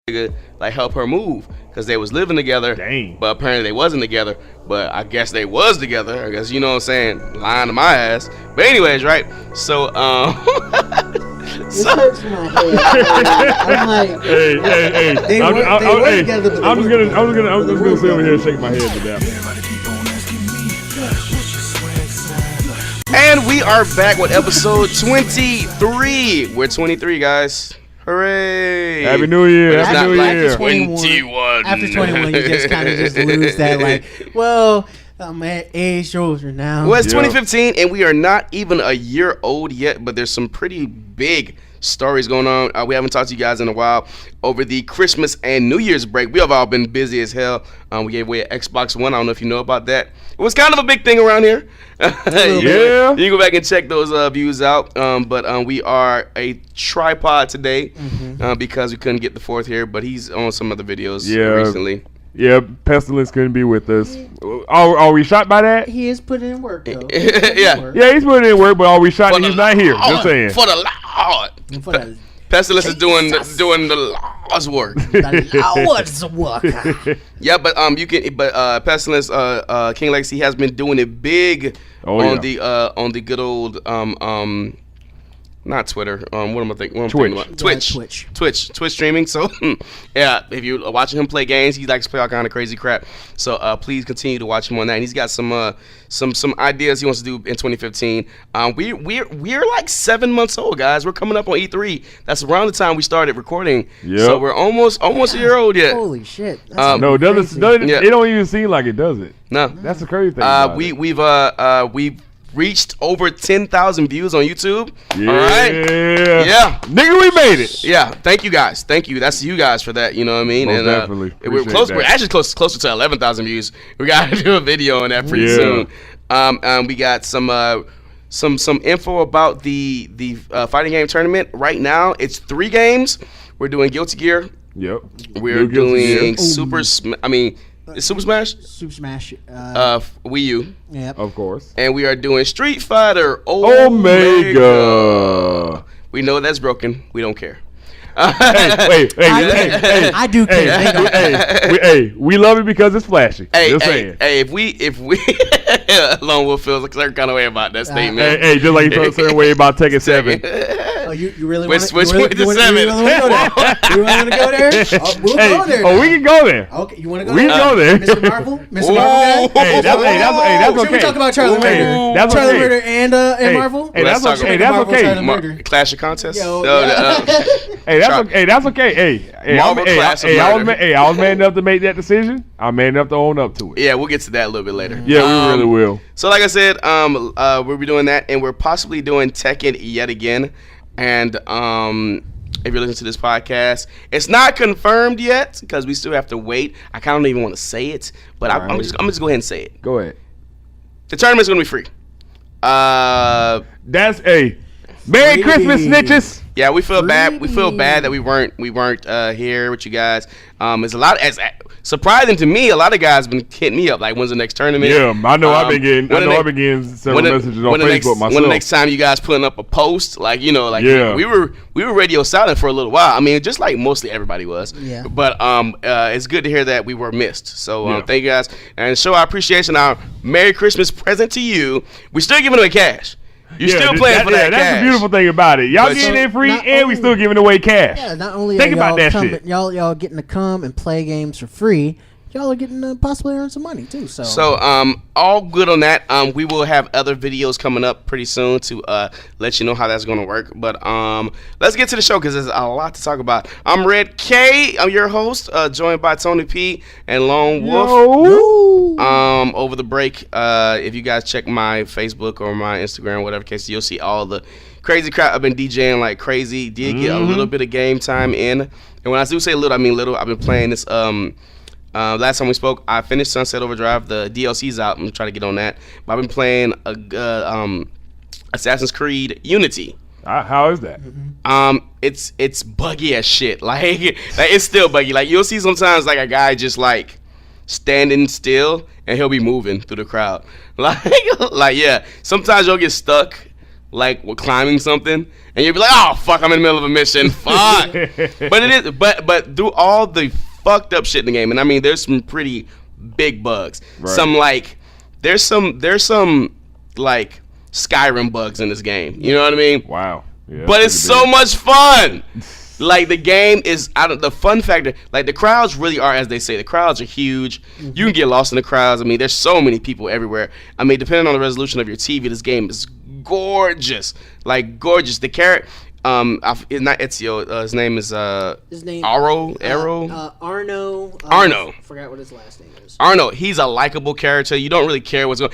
like help her move because they was living together. Dang. But apparently they wasn't together. But I guess they was together. I guess you know what I'm saying, lying to my ass. But anyways, right? So This hurts my head. I'm like, hey. they were together. But I'm just gonna sit over here and shake my head to that. And we are back with episode 23. We're 23, guys. Hooray! Happy New Year! But Happy New Year! 21. After 21, you just kind of just lose that, like, well, I'm at age older now. Well, it's 2015, and we are not even a year old yet, but there's some pretty big stories going on. We haven't talked to you guys in a while over the Christmas and New Year's break. We have all been busy as hell. We gave away an Xbox One. I don't know if you know about that. It was kind of a big thing around here. Yeah. You can go back and check those views out. But we are a tripod today because we couldn't get the fourth here, but he's on some other videos recently. Yeah, Pestilence couldn't be with us. Are we shocked by that? He is putting in work, though. Yeah, he's putting in work, but are we shocked that he's not here? Just saying. For the Lord. Pestilence is doing the Lord's work. The Lord's work. Yeah, but you can. But Pestilence, King Legacy has been doing it big on the good old not Twitter. What am I thinking? Twitch streaming. So yeah, if you're watching him play games, he likes to play all kind of crazy crap. So please continue to watch him on that. And he's got some ideas he wants to do in 2015. We're like 7 months old, guys. We're coming up on E3. That's around the time we started recording. Yep. So we're almost a year old yet. Holy shit! No, it doesn't. It don't even seem like it, does it? No, that's the crazy thing. We've reached over 10,000 views on YouTube. Yeah. All right. Yeah. Nigga, we made it. Yeah. Thank you guys. Thank you. That's you guys for that. You know what I mean? Most definitely. We're close. We're actually closer to 11,000 views. We got to do a video on that pretty soon. We got some info about the fighting game tournament. Right now, it's 3 games. We're doing Guilty Gear. Yep. We're doing Super Smash. Super Smash? Super Smash. Wii U. Yep. Of course. And we are doing Street Fighter Omega. We know that's broken. We don't care. Hey, I do care. Hey, we love it because it's flashy. Just saying. Hey, if we Lone Wolf feels a certain kind of way about that statement. Hey, just like you felt a certain way about Tekken 7. Oh, you really want to switch to 7? You really want to go there? You want to go there? We'll go there. Oh, we can go there. Okay, you want to go there? We can go there. Mr. Marvel? Mr. Marvel guy? Hey, that's okay. Should we talk about Charlie Murder? That's Charlie okay. Murder and Marvel? Hey, that's okay. That's okay. Clash of Contests? Hey, that's okay. Hey, I was man enough to make that decision. I'm man enough to own up to it. Yeah, we'll get to that a little bit later. Yeah, we really will. So like I said, we'll be doing that, and we're possibly doing Tekken yet again. And if you're listening to this podcast, it's not confirmed yet because we still have to wait. I kind of don't even want to say it, but I'm just go ahead and say it. Go ahead. The tournament's gonna be free. That's Merry Christmas, snitches. Yeah, we feel bad. We feel bad that we weren't here with you guys. It's a lot. As surprising to me, a lot of guys been hitting me up like, "When's the next tournament?" Yeah, I know. I've been getting several messages on Facebook myself. When the next time you guys putting up a post, we were radio silent for a little while. I mean, just like mostly everybody was. Yeah. But it's good to hear that we were missed. So thank you guys and show our appreciation. Our Merry Christmas present to you. We're still giving away cash. You're still playing for that cash. That's the beautiful thing about it. Y'all getting it free, and we still giving away cash. Yeah, not only think about that shit. Y'all getting to come and play games for free. Y'all are getting to possibly earn some money too. So all good on that. We will have other videos coming up pretty soon to let you know how that's gonna work. But let's get to the show because there's a lot to talk about. I'm Red K. I'm your host, joined by Tony P and Lone Wolf. Over the break, if you guys check my Facebook or my Instagram, whatever case, you'll see all the crazy crap. I've been DJing like crazy. Did get a little bit of game time in, and when I do say little, I mean little. I've been playing this. Last time we spoke, I finished Sunset Overdrive. The DLC's out. I'm trying to get on that. But I've been playing Assassin's Creed Unity. How is that? It's buggy as shit. Like it's still buggy. Like you'll see sometimes like a guy just like standing still and he'll be moving through the crowd. Like yeah. Sometimes you'll get stuck. like we're climbing something, and you'll be like, oh fuck, I'm in the middle of a mission. Fuck. But it is, but through all the fucked up shit in the game, and I mean, there's some pretty big bugs. Right. Some like there's some like Skyrim bugs in this game. You know what I mean? Wow. Yeah, but it's so much fun. Like the game is the fun factor. Like the crowds really are, as they say, the crowds are huge. You can get lost in the crowds. I mean, there's so many people everywhere. I mean, depending on the resolution of your TV, this game is gorgeous. Like gorgeous. The character, it's not Ezio. His name is Arrow. Arno. Arno. I forgot what his last name is. Arno. He's a likable character. You don't really care what's going.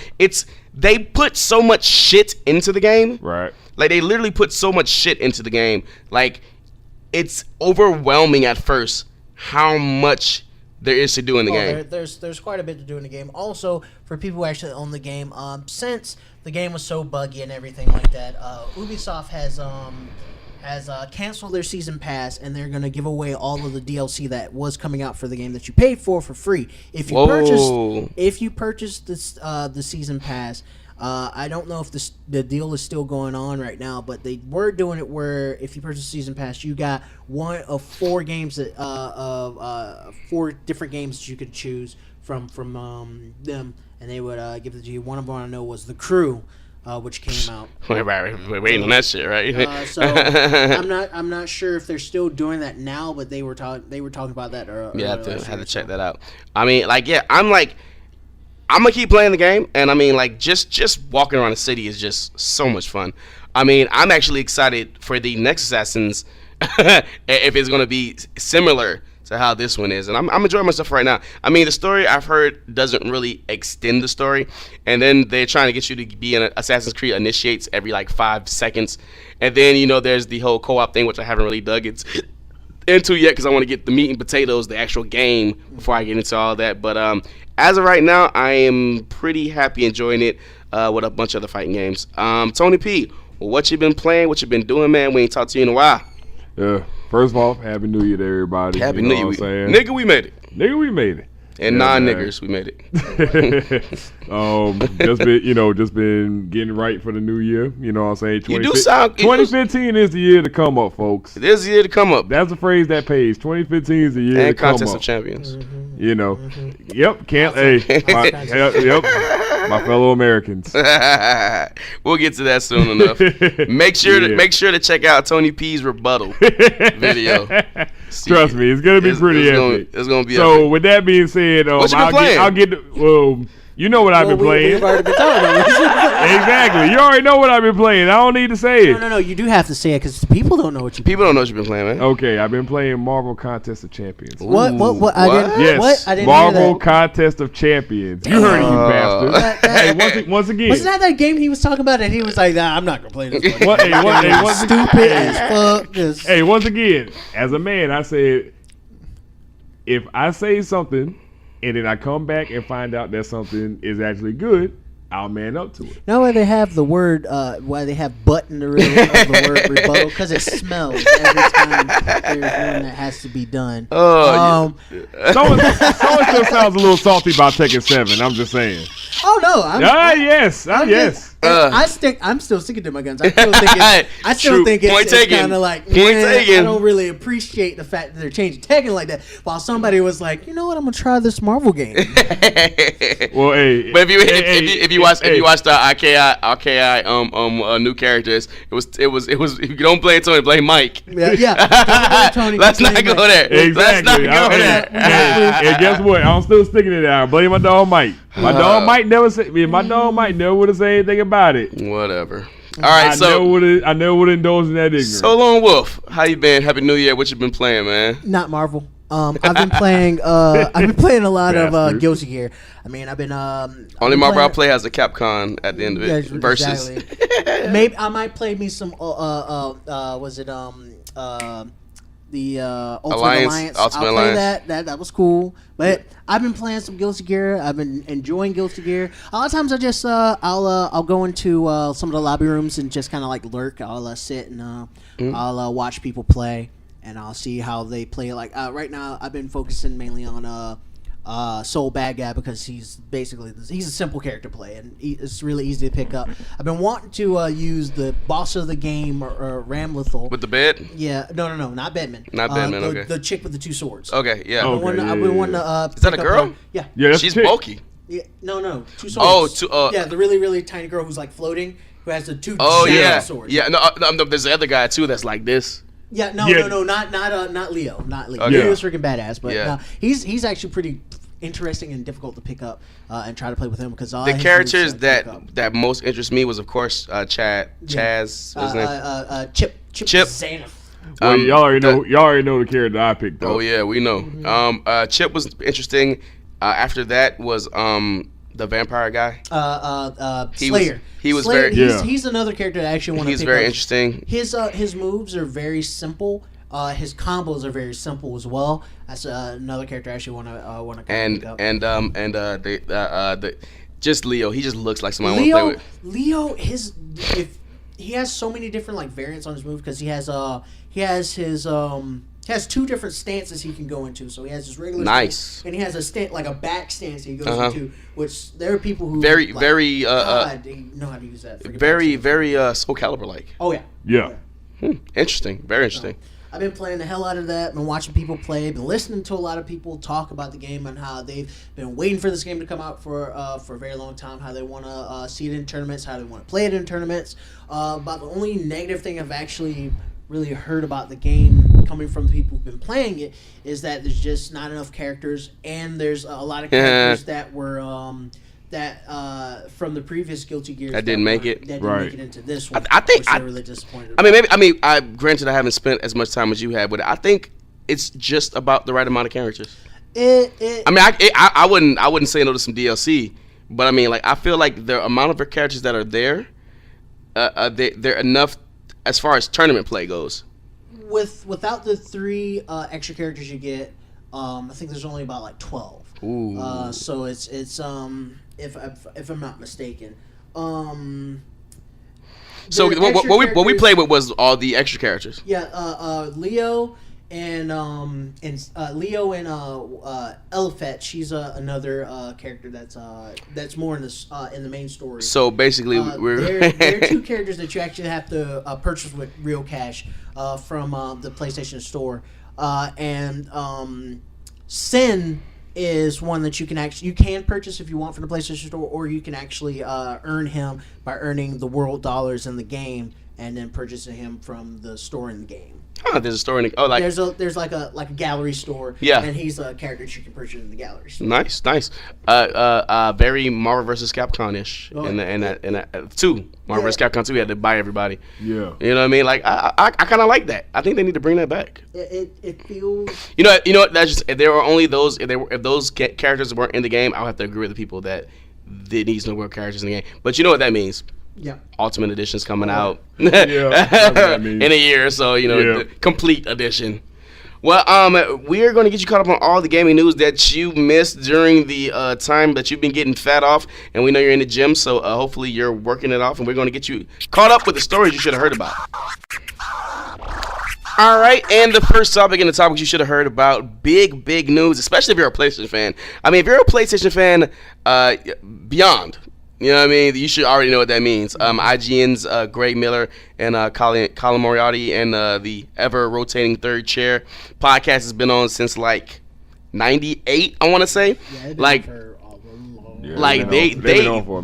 They put so much shit into the game. Right. Like they literally put so much shit into the game. Like it's overwhelming at first how much there is to do in the game. There's quite a bit to do in the game. Also, for people who actually own the game, since the game was so buggy and everything like that, Ubisoft has canceled their season pass, and they're gonna give away all of the DLC that was coming out for the game that you paid for free. If you purchased this the season pass. I don't know if the deal is still going on right now, but they were doing it where if you purchase Season Pass, you got one of 4 games that 4 different games that you could choose from them, and they would give it to you. One of them I know was The Crew, which came out. We're waiting on that shit, right? So I'm not sure if they're still doing that now, but they were talking about that. Yeah, I have to check that out. I mean, like, yeah, I'm gonna keep playing the game, and I mean, like, just walking around the city is just so much fun. I mean, I'm actually excited for the next Assassins if it's gonna be similar to how this one is, and I'm enjoying myself right now. I mean, the story I've heard doesn't really extend the story, and then they're trying to get you to be an Assassin's Creed initiates every like 5 seconds, and then there's the whole co-op thing, which I haven't really dug into yet because I want to get the meat and potatoes, the actual game, before I get into all that. But as of right now, I am pretty happy enjoying it with a bunch of other fighting games. Tony P, what you been playing? What you been doing, man? We ain't talked to you in a while. Yeah. First of all, Happy New Year to everybody. Happy New Year. Nigga, we made it. Nigga, we made it. And non-niggers, we made it. Just been getting right for the new year. You know what I'm saying? 2015 is the year to come up, folks. It is the year to come up. That's the phrase that pays. 2015 is the year and to come up. Contest of Champions. Mm-hmm. Yep. My fellow Americans. We'll get to that soon enough. Make sure to check out Tony P's rebuttal video. Trust me, it's gonna be pretty epic. It's gonna be so. Epic. With that being said, what you been playing? I'll get. You know what I've been playing. We've already been talking about it. Exactly. You already know what I've been playing. I don't need to say it. No. You do have to say it because people don't know what you've been playing, man. Okay, I've been playing Marvel Contest of Champions. What? Yes. I didn't Marvel hear that. Contest of Champions. You heard it, you bastard. Hey, once again. Wasn't that game he was talking about? And he was like, "Nah, I'm not gonna play this." Stupid as fuck. Hey, once again, as a man, I said, if I say something and then I come back and find out that something is actually good, I'll man up to it. Know why they have the word, why they have "but" in the middle of the word rebuttal? Because it smells every time there's one that has to be done. Someone still sounds a little salty about Tekken 7. I'm just saying. Oh no! Yes. I'm still sticking to my guns. I still think it's kind of like I don't really appreciate the fact that they're changing Tekken like that. While somebody was like, you know what, I'm gonna try this Marvel game. Well, hey, but if you watch the RKI new characters, it was if you don't blame Tony, blame Mike. Yeah. Tony, let's not go there. Exactly. Let's not go there. And guess what? I'm still sticking to that. I blame my dog Mike. My dog Mike never said. My dog Mike never would have said anything about it. Whatever. All right, I never would indulge in that ignorance. So long, Wolf. How you been? Happy New Year. What you been playing, man? Not Marvel. I've been playing. I've been playing a lot of Guilty Gear. I mean, I've been. Only Marvel I play has a Capcom at the end of it. Versus. Exactly. Maybe I might play me some. Was it the Ultimate Alliance? I'll play that. That was cool. But I've been playing some Guilty Gear. I've been enjoying Guilty Gear. A lot of times I just I'll go into some of the lobby rooms and just kind of like lurk. I'll sit and I'll watch people play and I'll see how they play. Like right now, I've been focusing mainly on sole bad guy because he's a simple character to play and it's really easy to pick up. I've been wanting to use the boss of the game or Ramlethal with the bed. Yeah, no, not Bedman. Not Bedman. Okay. The chick with the 2 swords. Okay, yeah. I've been wanting to. Is that a girl? Yeah. Yeah, She's bulky. Yeah, no, 2 swords. Oh, yeah, the really, really tiny girl who's like floating, who has the 2 giant swords. Yeah, no, there's the other guy too that's like this. Yeah, no, not Leo, not Leo. Okay. Leo's freaking badass, but he's actually pretty interesting and difficult to pick up and try to play with him because the characters that most interest me was of course Chaz. What's his name? Chip. Xanath. Well, y'all already know the character I picked up. Oh yeah, we know. Mm-hmm. Chip was interesting. After that was the vampire guy. Slayer. He was Slayer, very. He's another character that I actually want to pick up. He's very interesting. His moves are very simple. His combos are very simple as well. That's another character I actually want to pick up. And just Leo. He just looks like somebody I want to play with. Leo, he has so many different like variants on his move because he has 2 different stances he can go into. So he has his regular stance, and he has a back stance he goes into. Which there are people who they know how to use that. Very Soul Calibur like. Oh yeah. Yeah. Interesting. Very interesting. I've been playing the hell out of that, been watching people play, been listening to a lot of people talk about the game and how they've been waiting for this game to come out for a very long time, how they want to see it in tournaments, how they want to play it in tournaments. But the only negative thing I've actually really heard about the game coming from the people who've been playing it is that there's just not enough characters, and there's a lot of characters that were from the previous Guilty Gears that didn't make it. That didn't make it into this one. I think I'm really disappointed. Granted, I haven't spent as much time as you have, but I think it's just about the right amount of characters. I wouldn't say no to some DLC, but I mean, like, I feel like the amount of characters that are there, they're enough as far as tournament play goes. Without the 3 extra characters you get, I think there's only about like 12. Ooh. So it's if I'm not mistaken. So what we played with was all the extra characters. Yeah, Leo and Elifet. She's another character that's more in the main story. So basically, there are 2 characters that you actually have to purchase with real cash from the PlayStation Store, and Sin is one that you can purchase if you want from the PlayStation Store, or you can actually earn him by earning the world dollars in the game and then purchasing him from the store in the game. There's a store in the there's like a gallery store. Yeah, and he's a character that you can purchase in the gallery store. Nice. Very Marvel vs. Capcom-ish. In that 2 Marvel vs. Capcom 2, we had to buy everybody. Yeah, you know what I mean? Like I kind of like that. I think they need to bring that back. It feels. You know what? That's just if there were only those if those characters weren't in the game, I'll have to agree with the people that there needs no more characters in the game. But you know what that means? Yeah. Ultimate Edition's coming out in a year or so, the complete edition. Well, we're going to get you caught up on all the gaming news that you missed during the time that you've been getting fat off, and we know you're in the gym, so hopefully you're working it off, and we're going to get you caught up with the stories you should have heard about. All right, and the first topic in the topics you should have heard about, big news, especially if you're a PlayStation fan. I mean, if you're a PlayStation fan, beyond. You know what I mean? You should already know what that means. IGN's Greg Miller and Colin Moriarty and the ever-rotating third chair podcast has been on since, like, 98, I want to say. Yeah, like,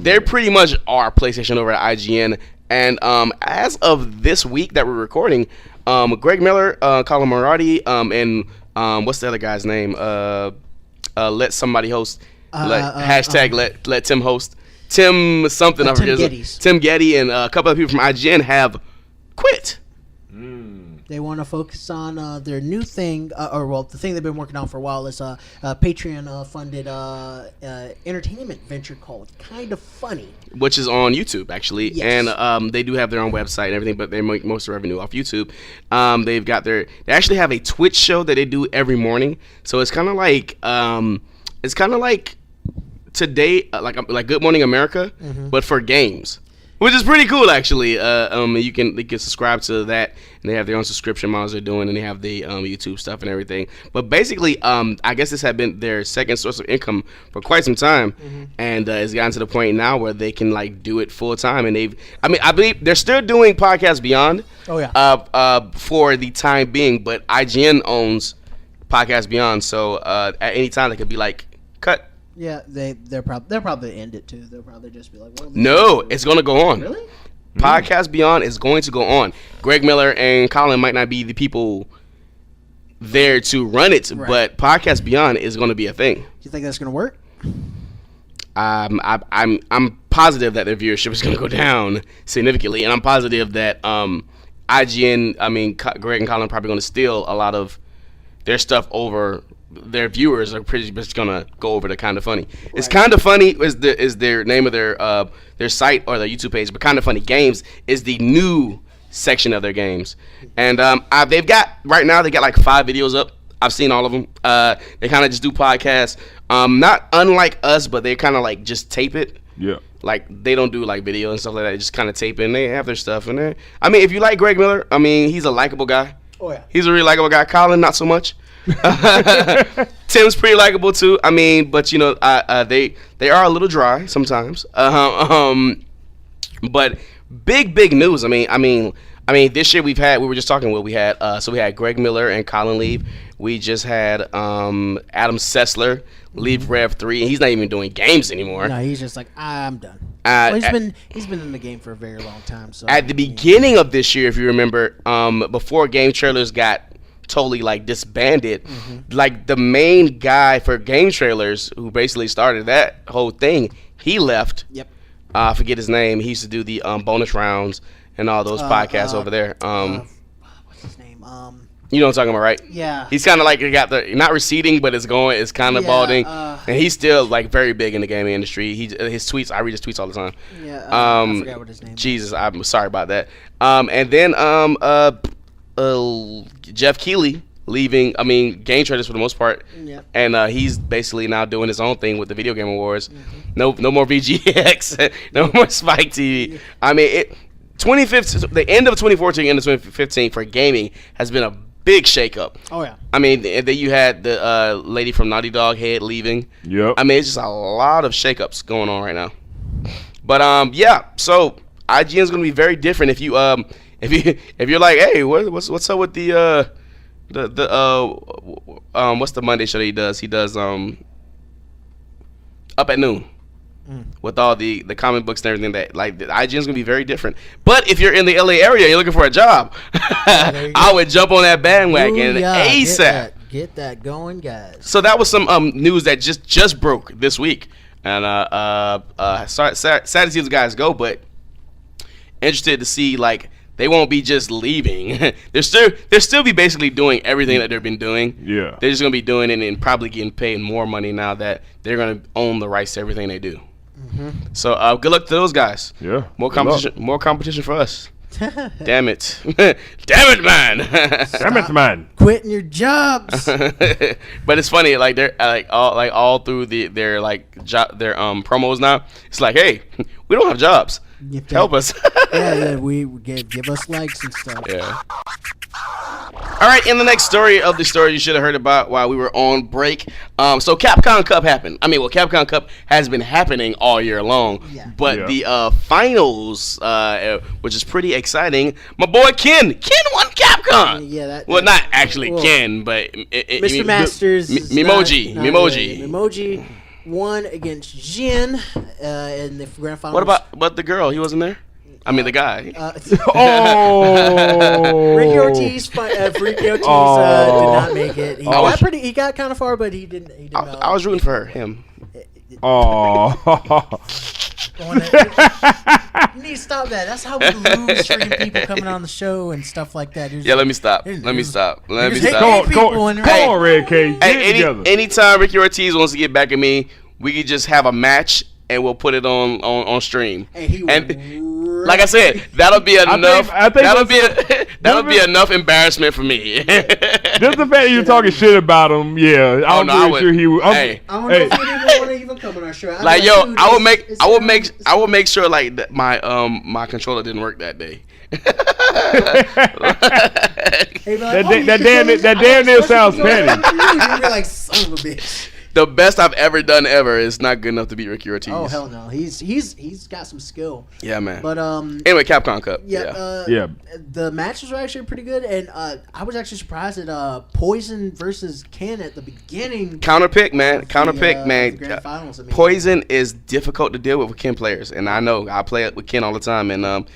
they're pretty much our PlayStation over at IGN. And as of this week that we're recording, Greg Miller, Colin Moriarty, and what's the other guy's name? Let somebody host. Let Tim host. Tim something. Tim Getty and a couple of people from IGN have quit. They want to focus on their new thing, the thing they've been working on for a while is a Patreon-funded entertainment venture called Kind of Funny. Which is on YouTube, actually. Yes. And they do have their own website and everything, but they make most of the revenue off YouTube. They actually have a Twitch show that they do every morning. So it's kind of like, today, like Good Morning America, but for games. Which is pretty cool, actually. You can subscribe to that, and they have their own subscription models they're doing, and they have the YouTube stuff and everything. But basically, I guess this had been their second source of income for quite some time, and it's gotten to the point now where they can like do it full time. And I believe they're still doing Podcast Beyond. Oh yeah. For the time being, but IGN owns Podcast Beyond, so at any time they could be like cut. Yeah, they'll probably end it too. They'll probably just be like, well, no, it's gonna go on. Really? Podcast Beyond is going to go on. Greg Miller and Colin might not be the people there to run it, Right. but Podcast Beyond is going to be a thing. Do you think that's gonna work? I'm positive that their viewership is going to go down significantly, and I'm positive that IGN, Greg and Colin are probably going to steal a lot of their stuff over. Their viewers are pretty much gonna go over to Kinda Funny. Right. It's Kinda Funny is their name of their site or their YouTube page, but Kinda Funny Games is the new section of their games. And they got like 5 videos up. I've seen all of them. They kind of just do podcasts. Not unlike us, but they kind of like just tape it. Yeah. Like they don't do like video and stuff like that. They just kind of tape it. And they have their stuff in there. I mean, if you like Greg Miller, he's a likable guy. Oh yeah. He's a really likable guy. Colin, not so much. Tim's pretty likable too. But they are a little dry sometimes. But big news. This year we were just talking. We had Greg Miller and Colin leave. We just had Adam Sessler leave Rev 3, and he's not even doing games anymore. No, he's just like, I'm done. He's been in the game for a very long time. So at the beginning of this year, if you remember, before game trailers got totally like disbanded, like the main guy for game trailers who basically started that whole thing, he left. Yep. I forget his name. He used to do the bonus rounds and all those podcasts over there. What's his name? You know what I'm talking about, right? Yeah. He's kind of like got the not receding, but it's kind of balding, and he's still like very big in the gaming industry. His tweets, I read his tweets all the time. Yeah. I forgot what his name. Jesus, I'm sorry about that. And then Jeff Keighley leaving. Game traders for the most part. Yeah. And he's basically now doing his own thing with the Video Game Awards. No more VGX. No more Spike TV. 2015, the end of 2014, end of 2015 for gaming has been a big shakeup. Oh yeah. And then you had the lady from Naughty Dog head leaving. Yep. It's just a lot of shakeups going on right now. But yeah, so IGN is going to be very different if you if you're like, hey, what's up with the what's the Monday show that he does? He does Up at Noon. With all the comic books and everything that like the IGN is gonna be very different. But if you're in the LA area and you're looking for a job, I would jump on that bandwagon ASAP. Get that going, guys. So that was some news that just broke this week, and sad to see those guys go, but interested to see like they won't be just leaving. They'll still be basically doing everything that they've been doing. Yeah, they're just gonna be doing it and probably getting paid more money now that they're gonna own the rights to everything they do. So good luck to those guys. Yeah, more competition for us. Damn it, damn it, man. Damn it, man. Quitting your jobs. But it's funny, like they're all through their promos now. It's like, hey, we don't have jobs. Help us. Yeah, we give us likes and stuff. Yeah. All right, in the next story of the story you should have heard about while we were on break. So Capcom Cup happened. Capcom Cup has been happening all year long. Yeah. But the finals, which is pretty exciting, my boy Ken won Capcom. Yeah, not actually Ken, but Mr. Masters. Mimoji won against Jin in the grand finals. What about the girl? He wasn't there? The guy. Ricky Ortiz did not make it. He got kind of far, but he didn't. I was rooting for him. Oh. You need to stop that. That's how we lose freaking people coming on the show and stuff like that. Yeah, let me stop. Let me stop. Come on, Red K. Anytime Ricky Ortiz wants to get back at me, we could just have a match and we'll put it on stream. Like I said, that'll be enough. That'll be enough embarrassment for me. Just the fact that you're talking shit about him, yeah. I'm pretty sure he would. I don't know if you even want to even gonna come on our show. Like, yo, dude, I would it's make sure like that my controller didn't work that day. Hey, be like, That damn near sounds petty. You'd be like, son of a bitch. The best I've ever done ever is not good enough to beat Ricky Ortiz. Oh hell no, he's got some skill. Yeah, man. But Anyway, Capcom Cup. Yeah. The matches were actually pretty good, and I was actually surprised at Poison versus Ken at the beginning. Counterpick, man. The grand finals, I mean. Poison is difficult to deal with Ken players, and I know I play it with Ken all the time, and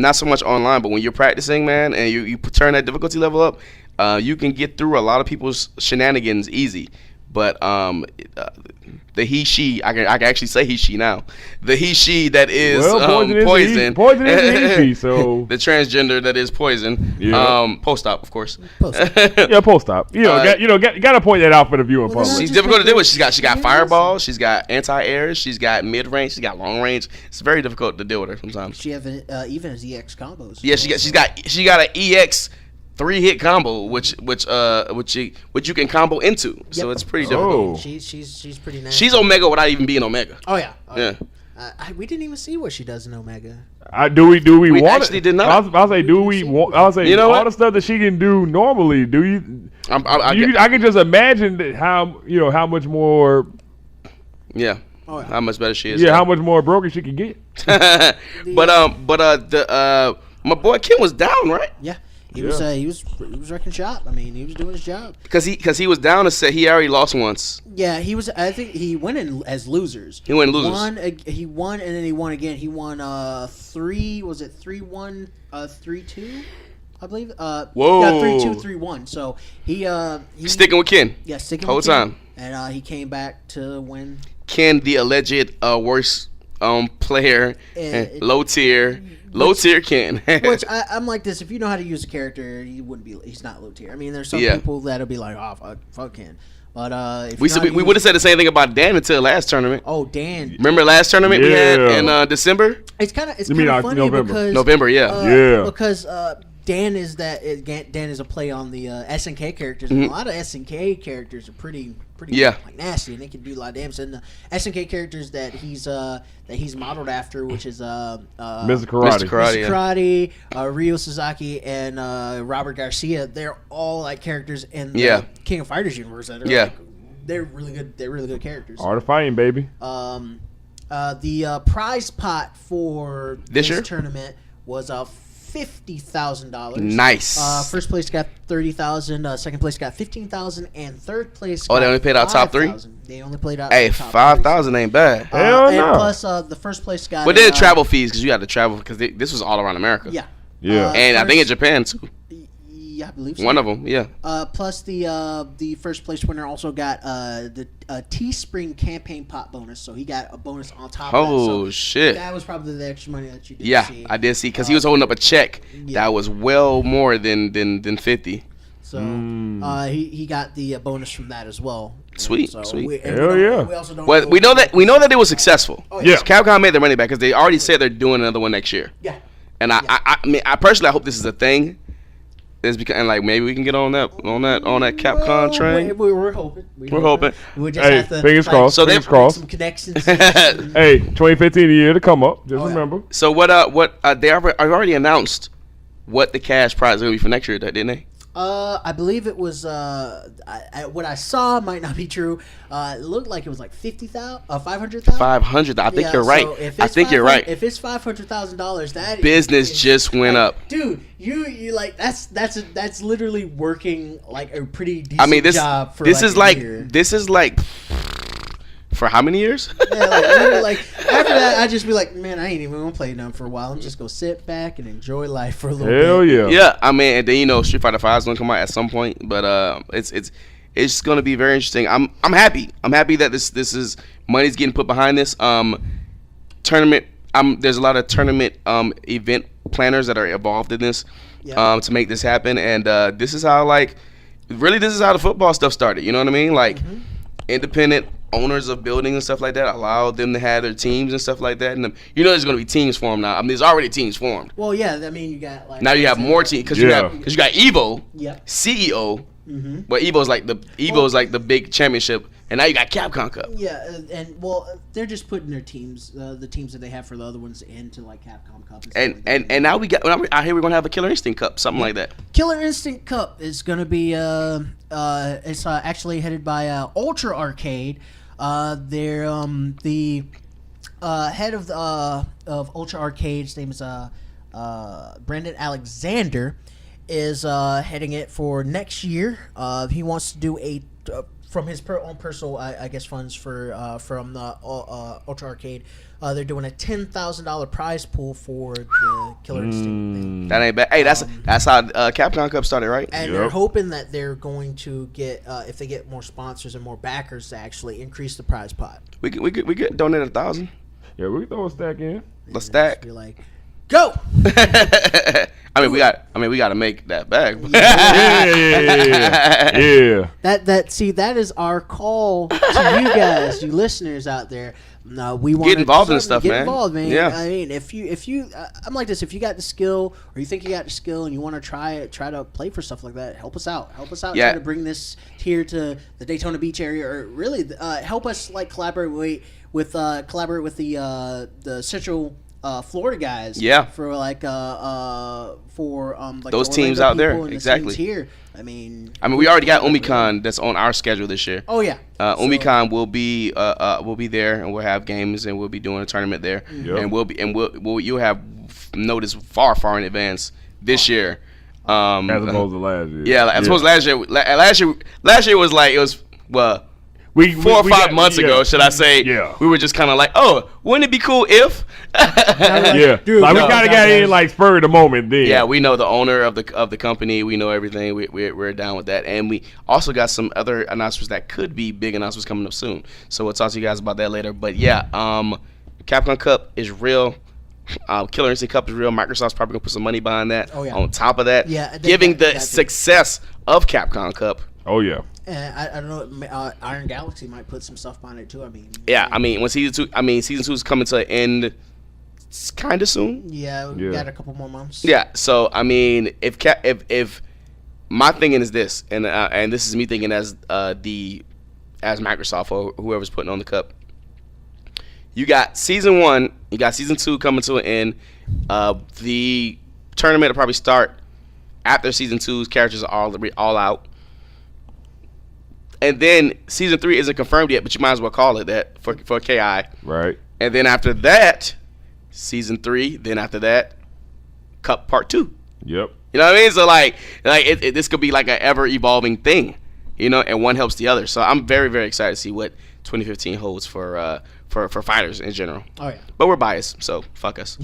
not so much online, but when you're practicing, man, and you turn that difficulty level up, you can get through a lot of people's shenanigans easy. But the he/she, I can actually say he/she now. The he/she that is Poison. Poison is he/she, so the transgender that is Poison. Yeah. Post-op, of course. Yeah, post-op. Got to point that out for the viewing public. She's difficult to deal with. She's got fireball. She's got anti-air. She's got mid-range. She's got long range. It's very difficult to deal with her sometimes. She have even has EX combos. Yeah, she got an EX 3-hit combo, which you can combo into. Yep. So it's pretty difficult. Oh. She's pretty nice. She's Omega without even being Omega. Oh yeah. Yeah. We didn't even see what she does in Omega. Do we We want actually it? did not. I'll say, do we want? I'll say, you know all what? the stuff that she can do normally. Do you? I I can just imagine that how much more. Yeah. Oh, yeah. How much better she is. Yeah, how much more broken she can get. My boy Ken was down, right? Yeah. He was wrecking shop. I mean, he was doing his job. Because he was down to say he already lost once. Yeah, he was. I think he went in as losers. He went losers. He won and then he won again. He won 3. Was it 3-1, 3-2? I believe. Whoa. Yeah, 3-2, 3-1. So he sticking with Ken. Yeah, sticking whole with Ken. time. And he came back to win. Ken, the alleged worst player, low tier Ken. Which I'm like this. If you know how to use a character, he's not low tier. I mean, there's some people that'll be like, oh, fuck Ken. But if we would have said the same thing about Dan until last tournament. Oh, Dan! Remember last tournament we had in December? It's kind of funny November. because November, yeah. Because Dan is a play on the SNK characters. Mm-hmm. And a lot of SNK characters are pretty like nasty, and they can do a lot of damage. And the SNK characters that he's modeled after, which is Mr. Karate, Ryo Suzaki, and Robert Garcia, they're all like characters in the King of Fighters universe that are like, they're really good. They're really good characters. Art of Fighting, baby. The prize pot for this tournament was $50,000. Nice. First place got $30,000. Second place got $15,000, and third place. Got they only paid out top 3. They only played out. Hey, $5,000 ain't bad. Hell no. And plus, the first place got. But then travel fees because you had to travel because this was all around America. Yeah. Yeah. I think in Japan too. Yeah, I believe so. One of them, yeah. Plus the first place winner also got the Teespring campaign pot bonus, so he got a bonus on top of that. So shit! That was probably the extra money that you did see. Yeah, I did see because he was holding up a check that was well more than 50. So he got the bonus from that as well. Sweet. Hell yeah. We also don't Well, we know that it was successful. Oh, yeah. So Capcom made their money back because they already said they're doing another one next year. Yeah. And I mean, I personally hope this is a thing. It's because, and like maybe we can get on that Capcom train. We're hoping. We're hoping. We just have to fingers crossed. So fingers crossed. some connections. Hey, 2015 a year to come up. Just remember. So what they already announced what the cash prize is gonna be for next year, didn't they? I believe it was what I saw might not be true. It looked like it was like 500,000. 500. I think you're right. So I think you're right. If it's $500,000, that business just went up, dude. You like that's literally working like a pretty decent job for this like is a like year. This is like for how many years? Yeah, like after that, I'd just be like, man, I ain't even gonna play none for a while. I'm just gonna sit back and enjoy life for a little bit. Hell yeah. Yeah, I mean, and then Street Fighter 5 is gonna come out at some point, but it's gonna be very interesting. I'm happy. I'm happy that this is money's getting put behind this tournament. There's a lot of tournament event planners that are involved in this to make this happen, and this is how this is how the football stuff started. You know what I mean? Like independent owners of buildings and stuff like that allow them to have their teams and stuff like that, and there's going to be teams formed now. I mean, there's already teams formed. Well, yeah, I mean, you got like now you have more teams because you got Evo, Yep. CEO. But Evo's like the big championship and now you got Capcom Cup. Yeah, and well, they're just putting their teams, the teams that they have for the other ones, into like Capcom Cup. And now we got. I hear we're gonna have a Killer Instinct Cup, something like that. Killer Instinct Cup is gonna be it's actually headed by Ultra Arcade. They're the head of Ultra Arcade's name is Brandon Alexander, is heading it for next year. He wants to do a from his own personal, I guess, funds from the Ultra Arcade. They're doing a $10,000 prize pool for the Killer Instinct thing. That ain't bad. Hey, that's how Capcom Cup started, right? And they're hoping that they're going to get, if they get more sponsors and more backers, to actually increase the prize pot. We could donate 1,000. Yeah, we can throw a stack in. The stack. Be like, go. I mean, we got to make that bag. Yeah. That is our call to you guys, you listeners out there. No, we want get involved in stuff, man. Get involved, man. Yeah. I mean, if you, I'm like this. If you got the skill, or you think you got the skill, and you want to try to play for stuff like that, help us out. Help us out. Yeah. Try to bring this here to the Daytona Beach area, or really help us like collaborate with the Central Florida guys. Yeah. For like like those the teams Orlando out there. people and the Exactly. teams here. I mean, we already got Omicron that's on our schedule this year. Oh yeah. Omicron will be there, and we'll have games, and we'll be doing a tournament there, Yep. and you'll have notice far in advance this year. As opposed to last year. Yeah, as opposed to last year. Last year was like, it was 4 or 5 months ago, should I say? Yeah. We were just kind of like, oh, wouldn't it be cool if? Yeah. Dude, like we no, kind of got in like spur of the moment then. Yeah, we know the owner of the company. We know everything. We're down with that, and we also got some other announcements that could be big announcements coming up soon. So we'll talk to you guys about that later. But yeah, Capcom Cup is real. Killer Instinct Cup is real. Microsoft's probably gonna put some money behind that. Oh, yeah. On top of that, Yeah, giving the that too. success of Capcom Cup. Oh yeah. I don't know. Iron Galaxy might put some stuff behind it too. I mean. Yeah, I mean when season 2 is coming to an end, kind of soon. Yeah, we got a couple more months. Yeah, so I mean, if my thinking is this, and this is me thinking as Microsoft or whoever's putting on the cup. You got season 1, you got season 2 coming to an end. The tournament will probably start after season 2's characters are all out. And then season 3 isn't confirmed yet, but you might as well call it that for KI. Right. And then after that, season 3. Then after that, Cup Part 2. Yep. You know what I mean? So like this could be like an ever evolving thing, you know, and one helps the other. So I'm very, very excited to see what 2015 holds for fighters in general. Oh yeah. But we're biased, so fuck us.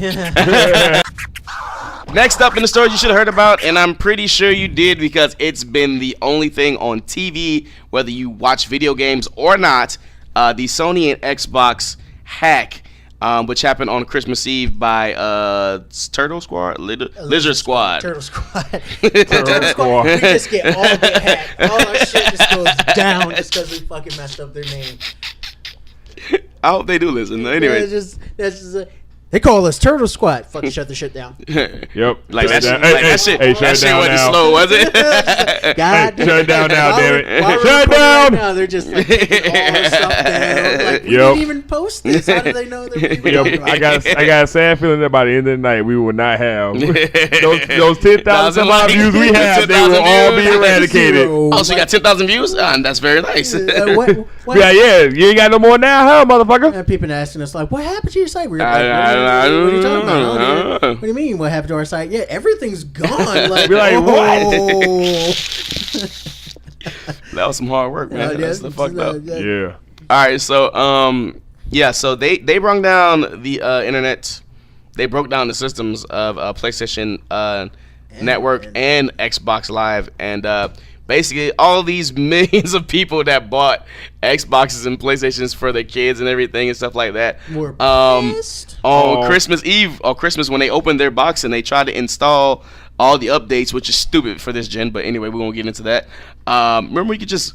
Next up in the stories you should have heard about, and I'm pretty sure you did because it's been the only thing on TV, whether you watch video games or not, the Sony and Xbox hack, which happened on Christmas Eve by Turtle Squad? Lizard Squad. Turtle Squad. Turtle Squad. We just get hacked. All our shit just goes down just because we fucking messed up their name. I hope they do listen. Anyway. That's just they call us Turtle Squad. Fucking shut the shit down. Yep. Like that shit, Hey, that shit wasn't slow, was it? God Shut it down now, damn it. Shut Shut it down. right now, they're just like taking all our stuff down. Like, we didn't even post this. How do they know that we were Yep. I got a sad feeling that by the end of the night we will not have those 10,000 some odd views we have. They will all be eradicated. Oh, so you got 10,000 views? That's very nice. What? Yeah, you ain't got no more now, huh, motherfucker? And people asking us like, "What happened to your site?" We're like, what are you talking about? What do you mean? What happened to our site? Yeah, everything's gone. Like, Be like, what? That was some hard work, man. That's the fucked up. Yeah. All right, so so they brung down the internet. They broke down the systems of PlayStation Network and Xbox Live, and basically all these millions of people that bought Xboxes and PlayStations for their kids and everything and stuff like that. We're pissed. On Christmas Eve or Christmas when they opened their box and they tried to install all the updates, which is stupid for this gen. But anyway, we won't get into that. Remember, you could just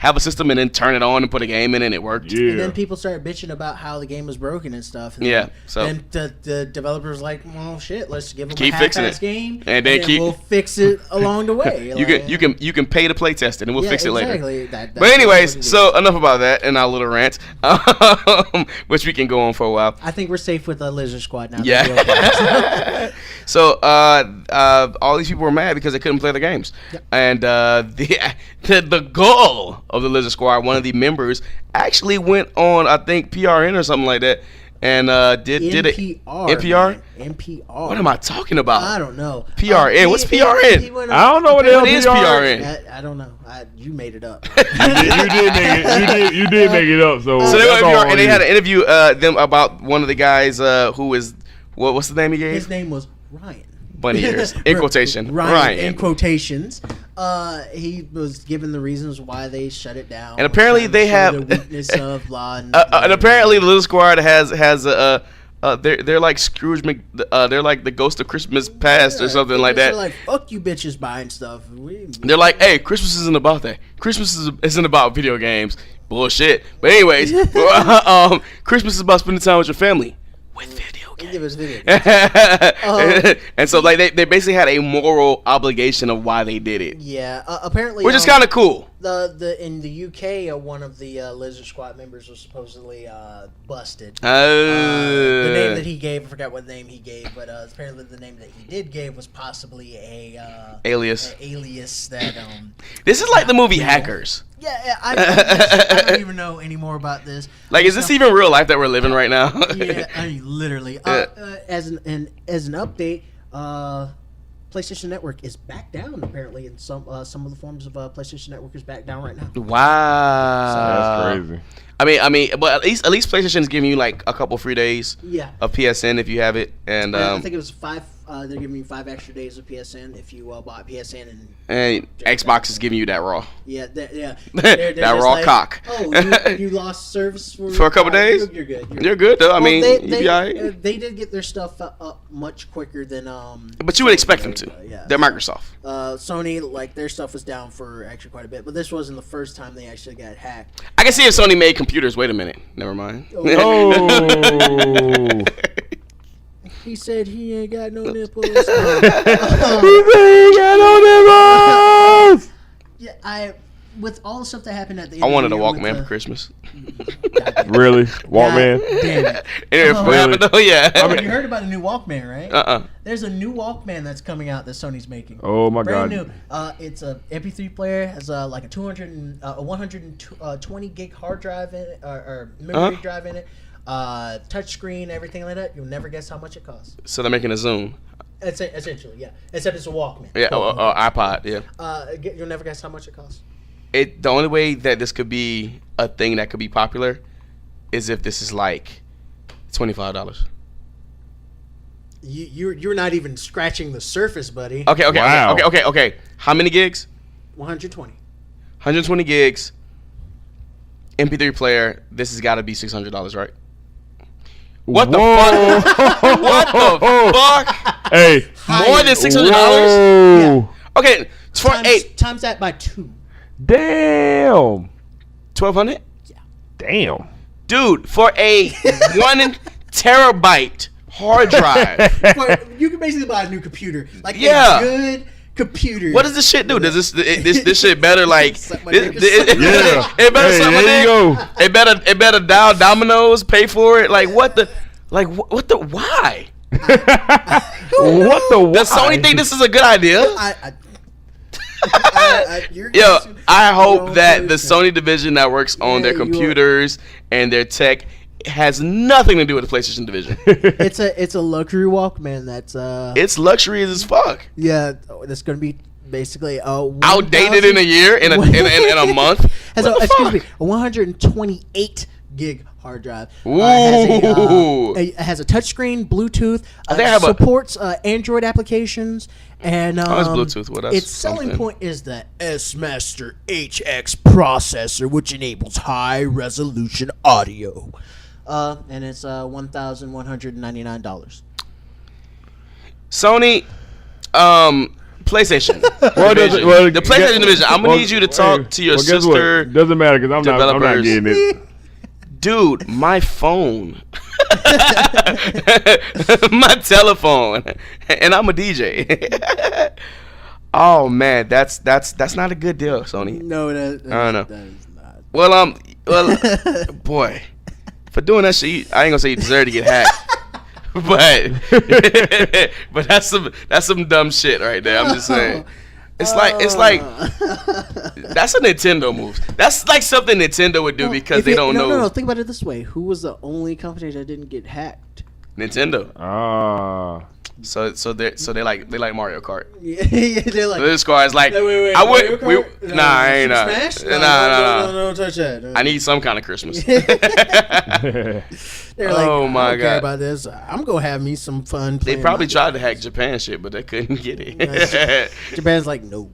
have a system and then turn it on and put a game in and it worked. Yeah. And then people started bitching about how the game was broken and stuff. And Yeah, so- then the developers like, well, shit, let's give them Keep a fixing half-ass it. game, And then keep- we'll fix it along the way. You can pay to play test it and we'll fix it later. exactly. But anyways, so enough about that and our little rant, which we can go on for a while. I think we're safe with the Lizard Squad now. Yeah. So all these people were mad because they couldn't play the games, and the goal of the Lizard Squad, one of the members actually went on, I think, PRN or something like that, and did it. NPR. man. NPR. What am I talking about? I don't know. PRN. What's PRN? I don't know what the hell What is PRN? I don't know. You made it up. You did make it up. So So they that's went all NPR, and they had an interview them about one of the guys who is what's the name he gave? His name was Ryan. Bunny ears in quotation. Ryan in quotations. He was given the reasons why they shut it down. And apparently they have the weakness of law. And apparently the Little Squad has they're like Scrooge they're like the Ghost of Christmas Past or something like that. They're like, fuck you bitches buying stuff. They're like, hey, Christmas isn't about that. Christmas isn't about video games. Bullshit. But anyways, Christmas is about spending time with your family with video games. Give us video. And so like they basically had a moral obligation of why they did it. Yeah, apparently, Which is kind of cool. In the UK, one of the Lizard Squad members was supposedly busted. The name that he gave, I forgot what name he gave, but apparently the name that he did give was possibly a alias. Alias that. This is like the movie Hackers. Yeah, I don't even know any more about this. Like, is this even real life that we're living right now? Yeah, I mean, literally. As an update, PlayStation Network is back down. Apparently, in some of the forms of PlayStation Network is back down right now. Wow, That's crazy. I mean, but at least PlayStation is giving you like a couple free days. Yeah. Of PSN if you have it, and I think it was 5. They're giving you 5 extra days of PSN if you bought PSN and Xbox is giving you that raw. Yeah, they're that just raw like, cock. Oh, you lost service for a couple days. You're good. You're good though. I mean, they they did get their stuff up much quicker than But you would expect them to. Yeah. They're Microsoft. Sony, like their stuff was down for actually quite a bit, but this wasn't the first time they actually got hacked. I can see if Sony made computers. Wait a minute. Never mind. Oh. He said he ain't got no nipples. He said he got no nipples. Yeah, with all the stuff that happened at the end I wanted a of the year Walkman with for Christmas. Really? Walkman? Damn it. Anyway, what happened though? Yeah. You heard about the new Walkman, right? There's a new Walkman that's coming out that Sony's making. Oh my Brand god. new. It's a MP3 player. Has like a 120 gig hard drive in it, or memory drive in it. Touch screen, everything like that. You'll never guess how much it costs. So they're making a Zoom. Essentially, yeah. Except it's a Walkman. Yeah, or iPod. Yeah. You'll never guess how much it costs. The only way that this could be a thing that could be popular is if this is like $25. You're not even scratching the surface, buddy. Okay. Wow. Okay. How many gigs? 120. 120 gigs. MP3 player. This has got to be $600, right? What the fuck? What the fuck? Hey. More than $600? Whoa. Okay, for Times that by 2. Damn. 1,200? Damn. Dude, for a 1 terabyte hard drive. You can basically buy a new computer. Like Yeah. a good computer. What does this shit do? Does this shit better like Suck my dick or something? Yeah. it better Hey, suck my there you dick? go. It better dial dominoes, pay for it. Like what the why? What the why? Does Sony think this is a good idea? You're Yo, I your hope own that the person. Sony division that works on their Yeah, you are. computers and their tech has nothing to do with the PlayStation division. It's a luxury Walkman that's It's luxury as fuck. yeah, that's gonna be basically Outdated in a year, in a month. Has What the excuse me, fuck? a 128 gig hard drive. Ooh. It has a touchscreen, Bluetooth. think I have a- supports Android applications, and it's Bluetooth. Well, that's its selling something. point is the S Master HX processor, which enables high resolution audio. And it's $1,199. Sony, PlayStation. Well, division. well, The PlayStation division. I'm gonna need you to talk to your guess what? sister. Doesn't matter because I'm not developers. getting it. Dude, my phone, my telephone, and I'm a DJ. Oh man, that's not a good deal, Sony. No, I don't know. that is not. Well, boy, for doing that shit, I ain't gonna say you deserve to get hacked, but that's some dumb shit right there. I'm just saying. It's like that's a Nintendo move. That's like something Nintendo would do because they don't know. No. Think about it this way: who was the only company that didn't get hacked? Nintendo. Ah. So they like Mario Kart. Yeah, they're like. This squad is like, Wait, I Mario would. We, Kart? nah, I ain't not. Smash? No, Don't touch that. No. I need some kind of Christmas. They're like, Oh, my I don't care God. about this. I'm gonna have me some fun. They playing probably my tried to games. hack Japan shit, but they couldn't get it. Japan's like, no.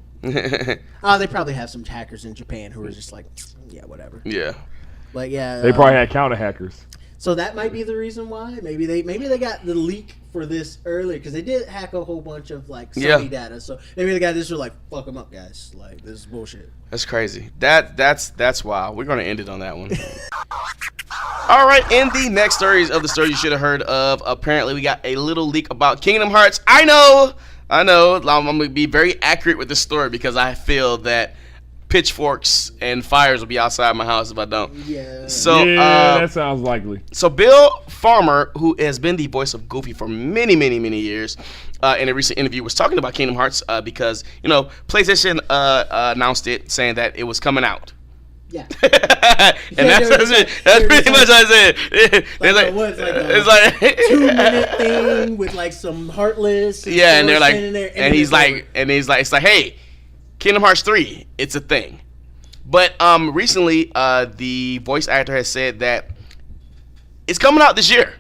Oh, they probably have some hackers in Japan who are just like, yeah, whatever. Yeah. But yeah, They probably had counter hackers. So that might be the reason why. Maybe they got the leak for this earlier because they did hack a whole bunch of like Sony data. So maybe the guy just was like, "Fuck them up, guys! Like this is bullshit." That's crazy. That's wild. We're gonna end it on that one. All right, in the next stories of the story you should have heard of, apparently we got a little leak about Kingdom Hearts. I know. I'm gonna be very accurate with this story because I feel that pitchforks and fires will be outside my house if I don't. Yeah. So that sounds likely. So Bill Farmer, who has been the voice of Goofy for many years, in a recent interview was talking about Kingdom Hearts because PlayStation announced it, saying that it was coming out. Yeah. And that's pretty much what I said. It's like 2-minute thing with like some heartless. Yeah, and they're like, and he's over. like, it's like, hey, Kingdom Hearts 3, it's a thing. But recently, the voice actor has said that it's coming out this year,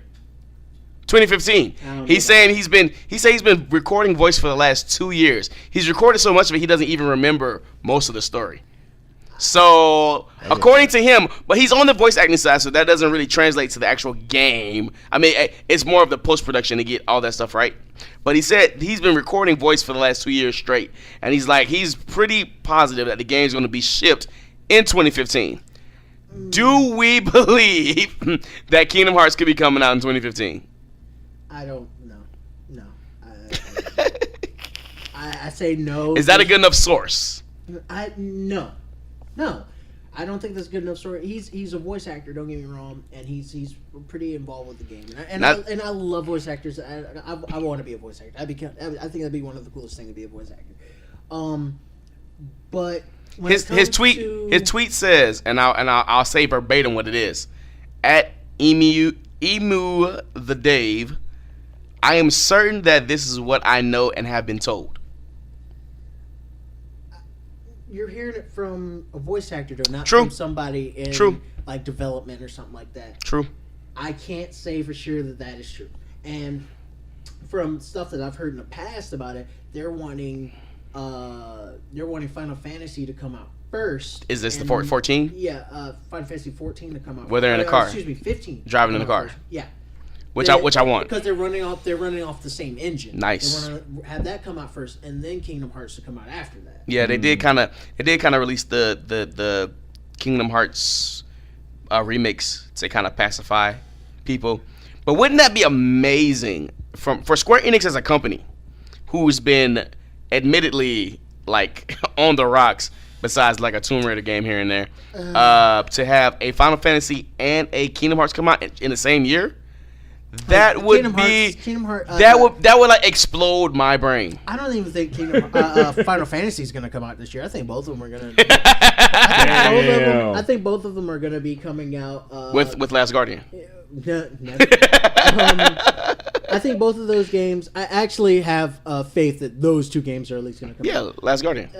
2015. He's saying he's been recording voice for the last 2 years. He's recorded so much of it he doesn't even remember most of the story. So according to him, but he's on the voice acting side, so that doesn't really translate to the actual game. I mean, it's more of the post production to get all that stuff right. But he said he's been recording voice for the last 2 years straight, and he's pretty positive that the game's going to be shipped in 2015. Do we believe that Kingdom Hearts could be coming out in 2015? I don't know. No. I say no. Is that a good enough source? No. I don't think that's a good enough story. He's a voice actor. Don't get me wrong, and he's pretty involved with the game. And I love voice actors. I want to be a voice actor. I think that'd be one of the coolest things to be a voice actor. But when his tweet says, and I'll say verbatim what it is. At Emu the Dave, I am certain that this is what I know and have been told. You're hearing it from a voice actor, though, not True. from somebody in like development or something like that. True. I can't say for sure that is true. And from stuff that I've heard in the past about it, they're wanting Final Fantasy to come out first. Is this the 14? Yeah, Final Fantasy 14 to come out. Where they're in a car. Excuse me, 15. Driving in a car. First. Yeah. Which I want. Because they're running off the same engine. Nice. They want to have that come out first, and then Kingdom Hearts to come out after that. Yeah, they did kind of release the Kingdom Hearts remix to kind of pacify people. But wouldn't that be amazing for Square Enix as a company, who's been admittedly like on the rocks, besides like a Tomb Raider game here and there, to have a Final Fantasy and a Kingdom Hearts come out in the same year? That would like explode my brain. I don't even think Final Fantasy is going to come out this year. I think both of them are going to. I think both of them are going to be coming out with Last Guardian. I think both of those games. I actually have faith that those two games are at least going to come out. Yeah, Last Guardian.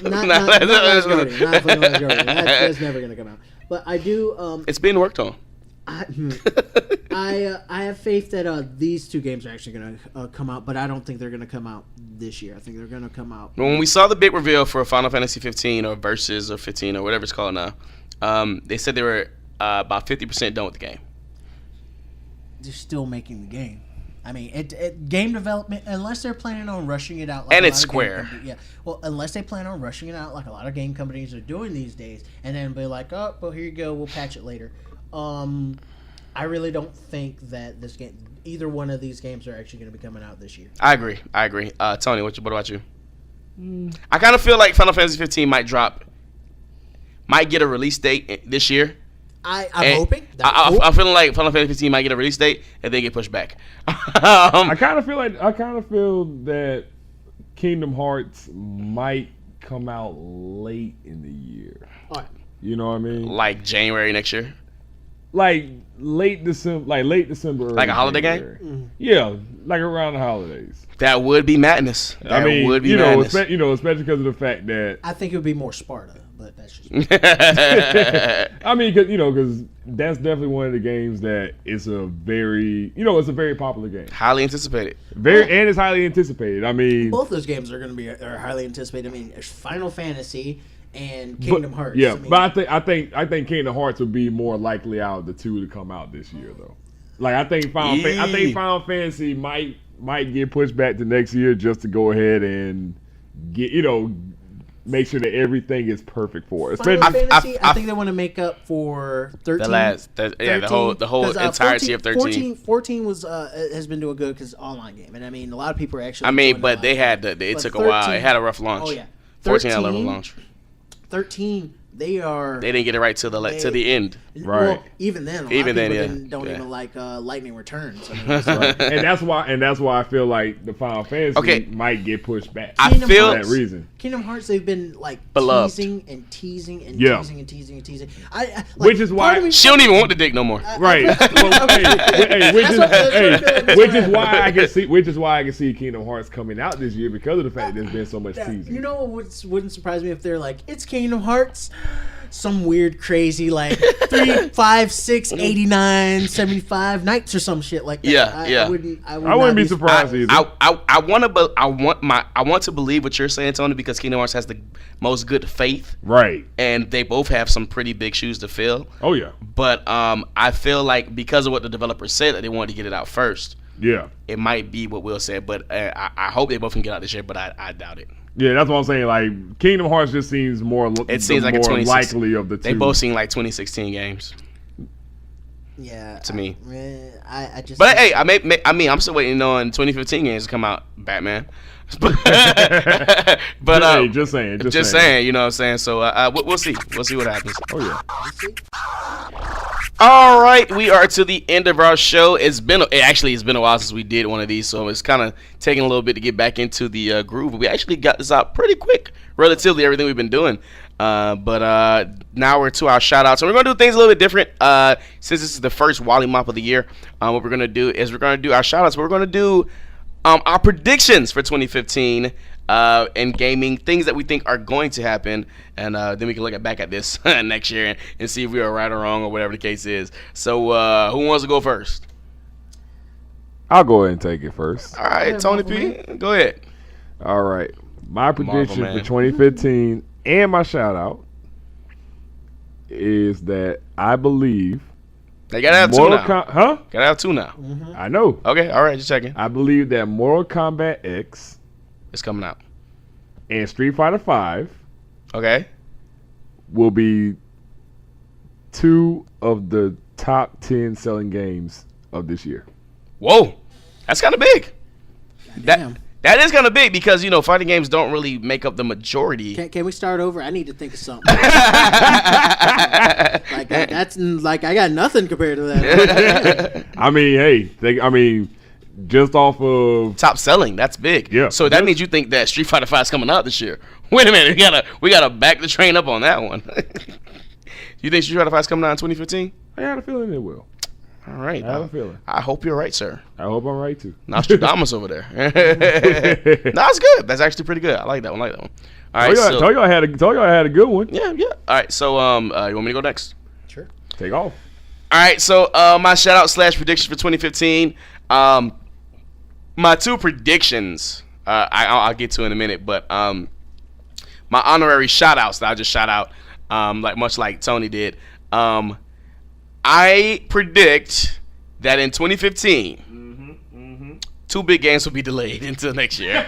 Not Last Guardian. Not fucking Last Guardian. That's never going to come out. But I do. It's being worked on. I have faith that these two games are actually going to come out, but I don't think they're going to come out this year. I think they're going to come out. When we saw the big reveal for Final Fantasy 15 or Versus or 15 or whatever it's called now, they said they were about 50% done with the game. They're still making the game. I mean, game development, unless they're planning on rushing it out. Like And a it's lot of game Square. companies- Yeah. Well, unless they plan on rushing it out like a lot of game companies are doing these days, and then be like, oh, well, here you go, we'll patch it later. I really don't think that either one of these games are actually going to be coming out this year. I agree. Tony, what about you? I kind of feel like Final Fantasy 15 might get a release date this year. I'm And hoping. That's cool. I'm feeling like Final Fantasy 15 might get a release date and then get pushed back. I kind of feel that Kingdom Hearts might come out late in the year. All right. You know what I mean? Like January next year. Like late December, Like a holiday game? game. Yeah, like around the holidays. That would be madness. I mean, would be madness. madness. Especially because of the fact that I think it would be more Sparta, but that's just. I mean, because that's definitely one of the games that is a very popular game. Highly anticipated. And it's highly anticipated. I mean, Both those games are going to be are highly anticipated. I mean, there's Final Fantasy and Kingdom Hearts. Yeah, I mean, but I think Kingdom Hearts would be more likely out of the two to come out this year, though. Like I think Final Fantasy might get pushed back to next year just to go ahead and get make sure that everything is perfect for it. Final Fantasy, I think they want to make up for 13. The whole 'Cause, entirety of 13. 14 was has been doing good because online game, and I mean a lot of people are actually. I mean, enjoying but the they online had game. it But took a while. 13 It had a rough launch. Oh yeah, 14 had a rough launch. 13, they didn't get it right to the end. Right. Well, even then, a lot Even of then, people yeah. don't Yeah. even like Lightning Returns. I mean, Right. and that's why I feel like the Final Fantasy might get pushed back. I Kingdom feel for that reason. Kingdom Hearts, they've been like Beloved. teasing and teasing and Yeah. teasing and teasing and teasing. Which is why- part of me- She don't even want the dick no more. Right. Well, which is why I can see Kingdom Hearts coming out this year because of the fact that there's been so much teasing. You know what wouldn't surprise me if they're like, it's Kingdom Hearts, some weird crazy like 3, 5, 6, 89, 75 nights or some shit like that. Yeah. I wouldn't wouldn't be surprised either. I want to believe what you're saying, Tony, because Kingdom Hearts has the most good faith, Right. and they both have some pretty big shoes to fill. Oh yeah. But I feel like because of what the developers said that they wanted to get it out first, Yeah. it might be what Will said. But I hope they both can get out this year, but I doubt it. Yeah, that's what I'm saying. Like Kingdom Hearts just seems more. It seems like a more 2016 likely of the two. They both seem like 2016 games Yeah. to me. I just. But hey, I'm still waiting on 2015 games to come out. Batman. but Hey, just saying. just saying, you know what I'm saying. So we'll see. We'll see what happens. Oh yeah. All right, we are to the end of our show. It's been a while since we did one of these, so it's kind of taking a little bit to get back into the groove. We actually got this out pretty quick, relatively everything we've been doing. But now we're to our shout outs, and we're gonna do things a little bit different. Since this is the first Wollie Mopped of the year, what we're gonna do is we're gonna do our shout outs. We're gonna do our predictions for 2015 in gaming, things that we think are going to happen, and then we can look back at this next year and see if we are right or wrong or whatever the case is. So who wants to go first? I'll go ahead and take it first. All right, Tony P, go ahead. All right. My prediction Man. for 2015 and my shout out is that I believe They gotta have two Mortal now. Kombat. Gotta have two now. I know. Okay, all right, just checking. I believe that Mortal Kombat X It's coming out. and Street Fighter V Okay. will be two of the top 10 selling games of this year. Whoa, that's kind of big. Damn. That is kind of big because fighting games don't really make up the majority. Can we start over? I need to think of something. That's like I got nothing compared to that. I mean, hey, just off of Top selling, that's big. Yeah. So that means you think that Street Fighter V is coming out this year. Wait a minute, we gotta back the train up on that one. You think Street Fighter V is coming out in 2015? I had a feeling it will. All right. I have a feeling. I hope you're right, sir. I hope I'm right too. Nostradamus over there. No, it's good. That's actually pretty good. I like that one. All right. Told y'all I had a good one. Yeah. All right. So, you want me to go next? Sure. Take off. All right. So, my shout out / predictions for 2015. My two predictions. I'll get to in a minute, but my honorary shout outs that I just shout out, much like Tony did. I predict that in 2015, 2 big games will be delayed until next year.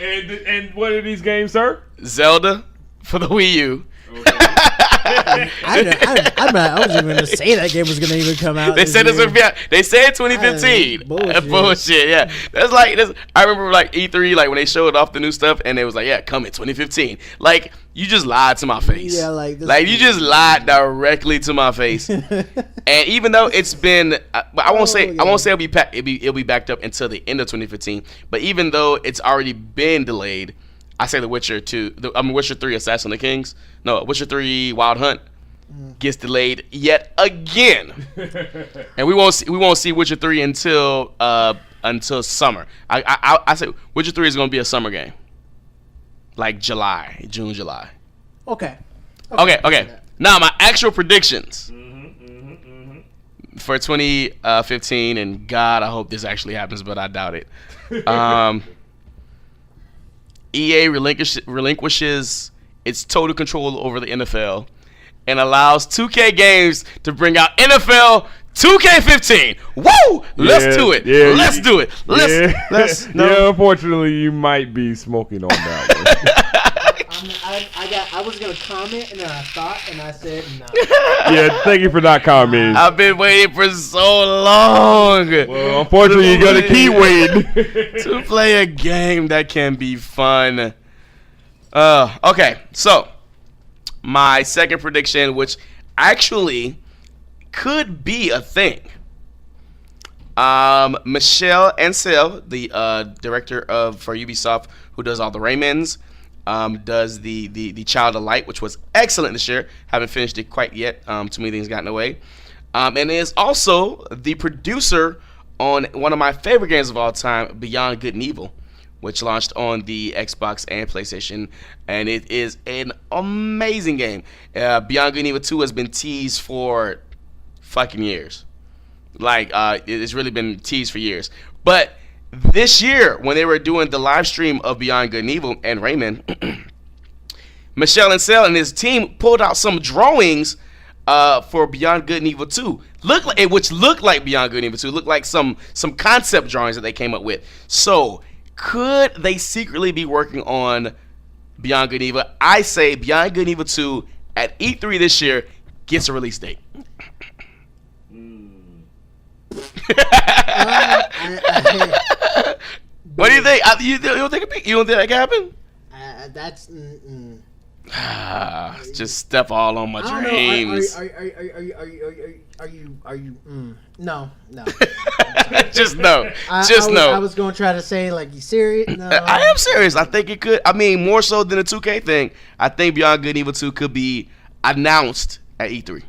And what are these games, sir? Zelda for the Wii U. Okay. I wasn't even gonna say that game was gonna even come out. They said it's gonna be. They said 2015. Bullshit. Yeah, that's like this. I remember like E3, like when they showed off the new stuff, and they was like, "Yeah, coming 2015." Like you just lied to my face. Yeah, like you just lied directly to my face. And even though it's been, but I won't say it'll be backed up until the end of 2015. But even though it's already been delayed. I say The Witcher 2, Witcher 3 Assassin of the Kings. No, Witcher 3 Wild Hunt gets delayed yet again. And we won't see Witcher 3 until summer. I say Witcher 3 is going to be a summer game. Like June, July. Okay. Now my actual predictions for 2015, and God, I hope this actually happens, but I doubt it. EA relinquishes its total control over the NFL and allows 2K Games to bring out NFL 2K15. Woo! Let's do it. Yeah, let's do it. Let's. No. Yeah, unfortunately, you might be smoking on that one. I was gonna comment and then I thought and I said no. Yeah, thank you for not commenting. I've been waiting for so long. Well, unfortunately, you're gonna keep waiting to play a game that can be fun. Okay, so my second prediction, which actually could be a thing. Michelle Ancel, the director for Ubisoft, who does all the Raymans, does the Child of Light, which was excellent this year. Haven't finished it quite yet. Too many things got in the way. And is also the producer on one of my favorite games of all time, Beyond Good and Evil, which launched on the Xbox and PlayStation, and it is an amazing game. Beyond Good and Evil 2 has been teased for fucking years. Like, it's really been teased for years. But this year, when they were doing the live stream of Beyond Good and Evil and Rayman, Michel Ancel and his team pulled out some drawings for Beyond Good and Evil 2, which looked like Beyond Good and Evil 2, looked like some concept drawings that they came up with. So, could they secretly be working on Beyond Good and Evil? I say Beyond Good and Evil 2 at E3 this year gets a release date. What do you think? You don't think that can happen? That's just step all on my dreams. Are you? No. Just no. I was gonna try to say, like, you serious? No. I am serious. I think it could. I mean, more so than the 2K thing. I think Beyond Good and Evil 2 could be announced at E3.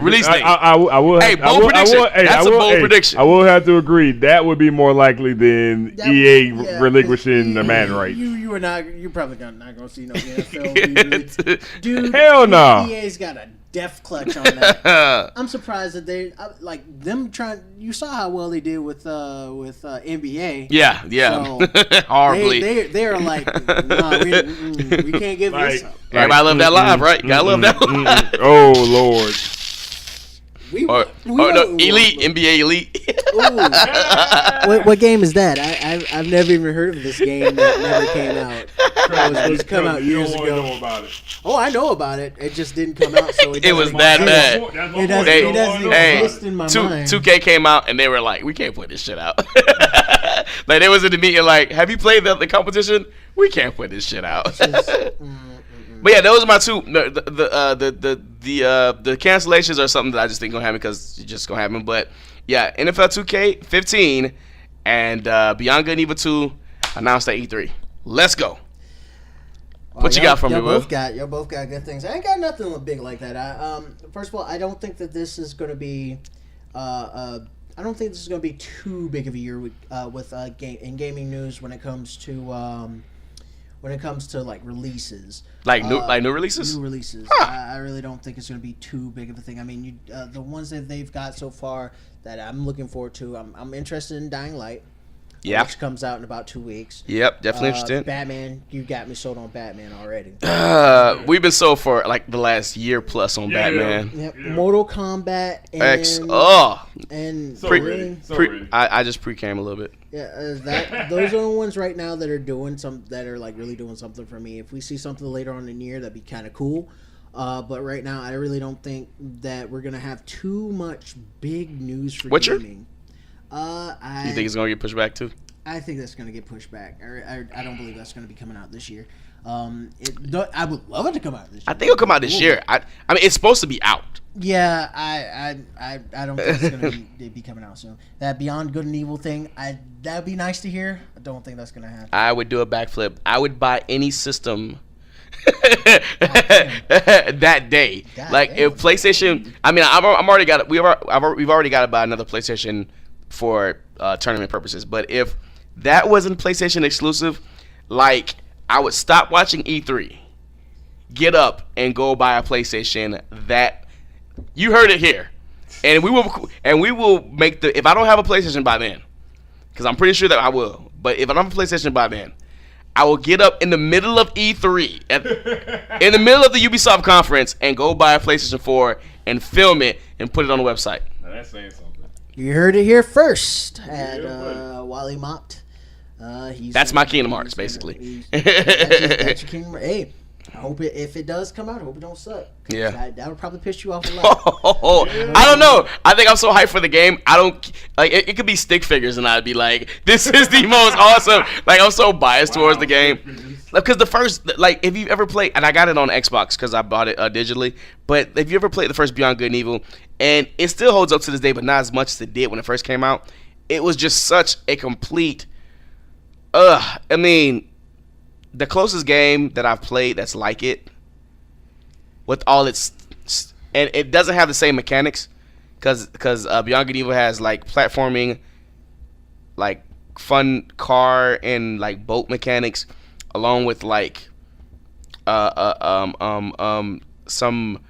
Release date. I will. Hey, bold prediction. That's a bold prediction. I will have to agree. That would be more likely than EA relinquishing the man rights. You are not. You're probably not gonna see no NFL. Dude, hell no. EA's got a death clutch on that. I'm surprised that they like them trying. You saw how well they did with NBA. Yeah. So horribly. They're like, nah, we can't give this up. Everybody love that live, right? Gotta love that live. Oh Lord. Elite, NBA Elite. What game is that? I've never even heard of this game that never came out. It was supposed to come out years ago. Know about it. Oh, I know about it. It just didn't come out, so it was that bad. It doesn't exist in my mind. 2K came out and they were like, we can't put this shit out. Like they was in the meeting like, have you played the competition? We can't put this shit out. But yeah, those are my two. The cancellations are something that I just think gonna happen because it's just gonna happen. But yeah, NFL 2K15 and Beyond Good and Evil 2 announced at E3. Let's go. What you got for me, bro? Y'all both got good things. I ain't got nothing big like that. First of all, I don't think that this is gonna be. I don't think this is gonna be too big of a year with gaming news when it comes to. When it comes to like releases, new releases. New releases. I really don't think it's going to be too big of a thing. I mean, the ones that they've got so far that I'm looking forward to. I'm interested in Dying Light. Yeah. which comes out in about 2 weeks. Yep, definitely interested. Batman, you got me sold on Batman already. We've been sold for like the last year plus on Batman. Yep. Mortal Kombat and X. and So really, ready. I just pre-cam a little bit. yeah, those are the ones right now that are doing like really doing something for me. If we see something later on in the year, that'd be kind of cool. But right now, I really don't think that we're gonna have too much big news for Witcher? gaming. You think it's gonna get pushed back too? I think that's going to get pushed back. I don't believe that's going to be coming out this year. I would love it to come out this year. I think it'll come out this year. I mean, it's supposed to be out. Yeah, I don't think it's going to be coming out soon. That Beyond Good and Evil thing, that'd be nice to hear. I don't think that's going to happen. I would do a backflip. I would buy any system damn. that day. God Like damn. if PlayStation, I mean, I'm already got it. We've already got to buy another PlayStation for tournament purposes. But if that wasn't PlayStation exclusive, like I would stop watching E3, get up and go buy a PlayStation. That you heard it here, and we will make the. If I don't have a PlayStation by then, because I'm pretty sure that I will, but if I don't have a PlayStation by then, I will get up in the middle of E3, in the middle of the Ubisoft conference, and go buy a PlayStation 4 and film it and put it on the website. Now that's saying something. You heard it here first at Wollie Mopped. That's my Kingdom Hearts, basically. That's your Kingdom Hearts. Hey, I hope if it does come out, I hope it don't suck. Yeah. That would probably piss you off a lot. I don't know. I think I'm so hyped for the game. I don't like it could be stick figures, and I'd be like, "This is the most awesome." Like I'm so biased towards the game because the first, like, if you ever played, and I got it on Xbox because I bought it digitally. But if you ever played the first Beyond Good and Evil, and it still holds up to this day, but not as much as it did when it first came out. It was just such a complete. I mean, the closest game that I've played that's like it, with all its, and it doesn't have the same mechanics, because Beyond Good and Evil has like platforming, like fun car and like boat mechanics, along with like some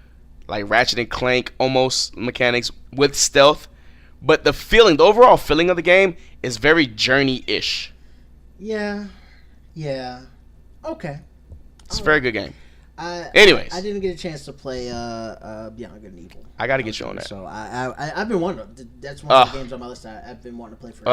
like Ratchet and Clank almost mechanics with stealth, but the overall feeling of the game is very Journey-ish. Yeah. Okay. It's a very good game. Anyways, I didn't get a chance to play Beyond Good and Evil. I got to get you on that. So I've been wanting to. That's one of the games on my list I've been wanting to play for.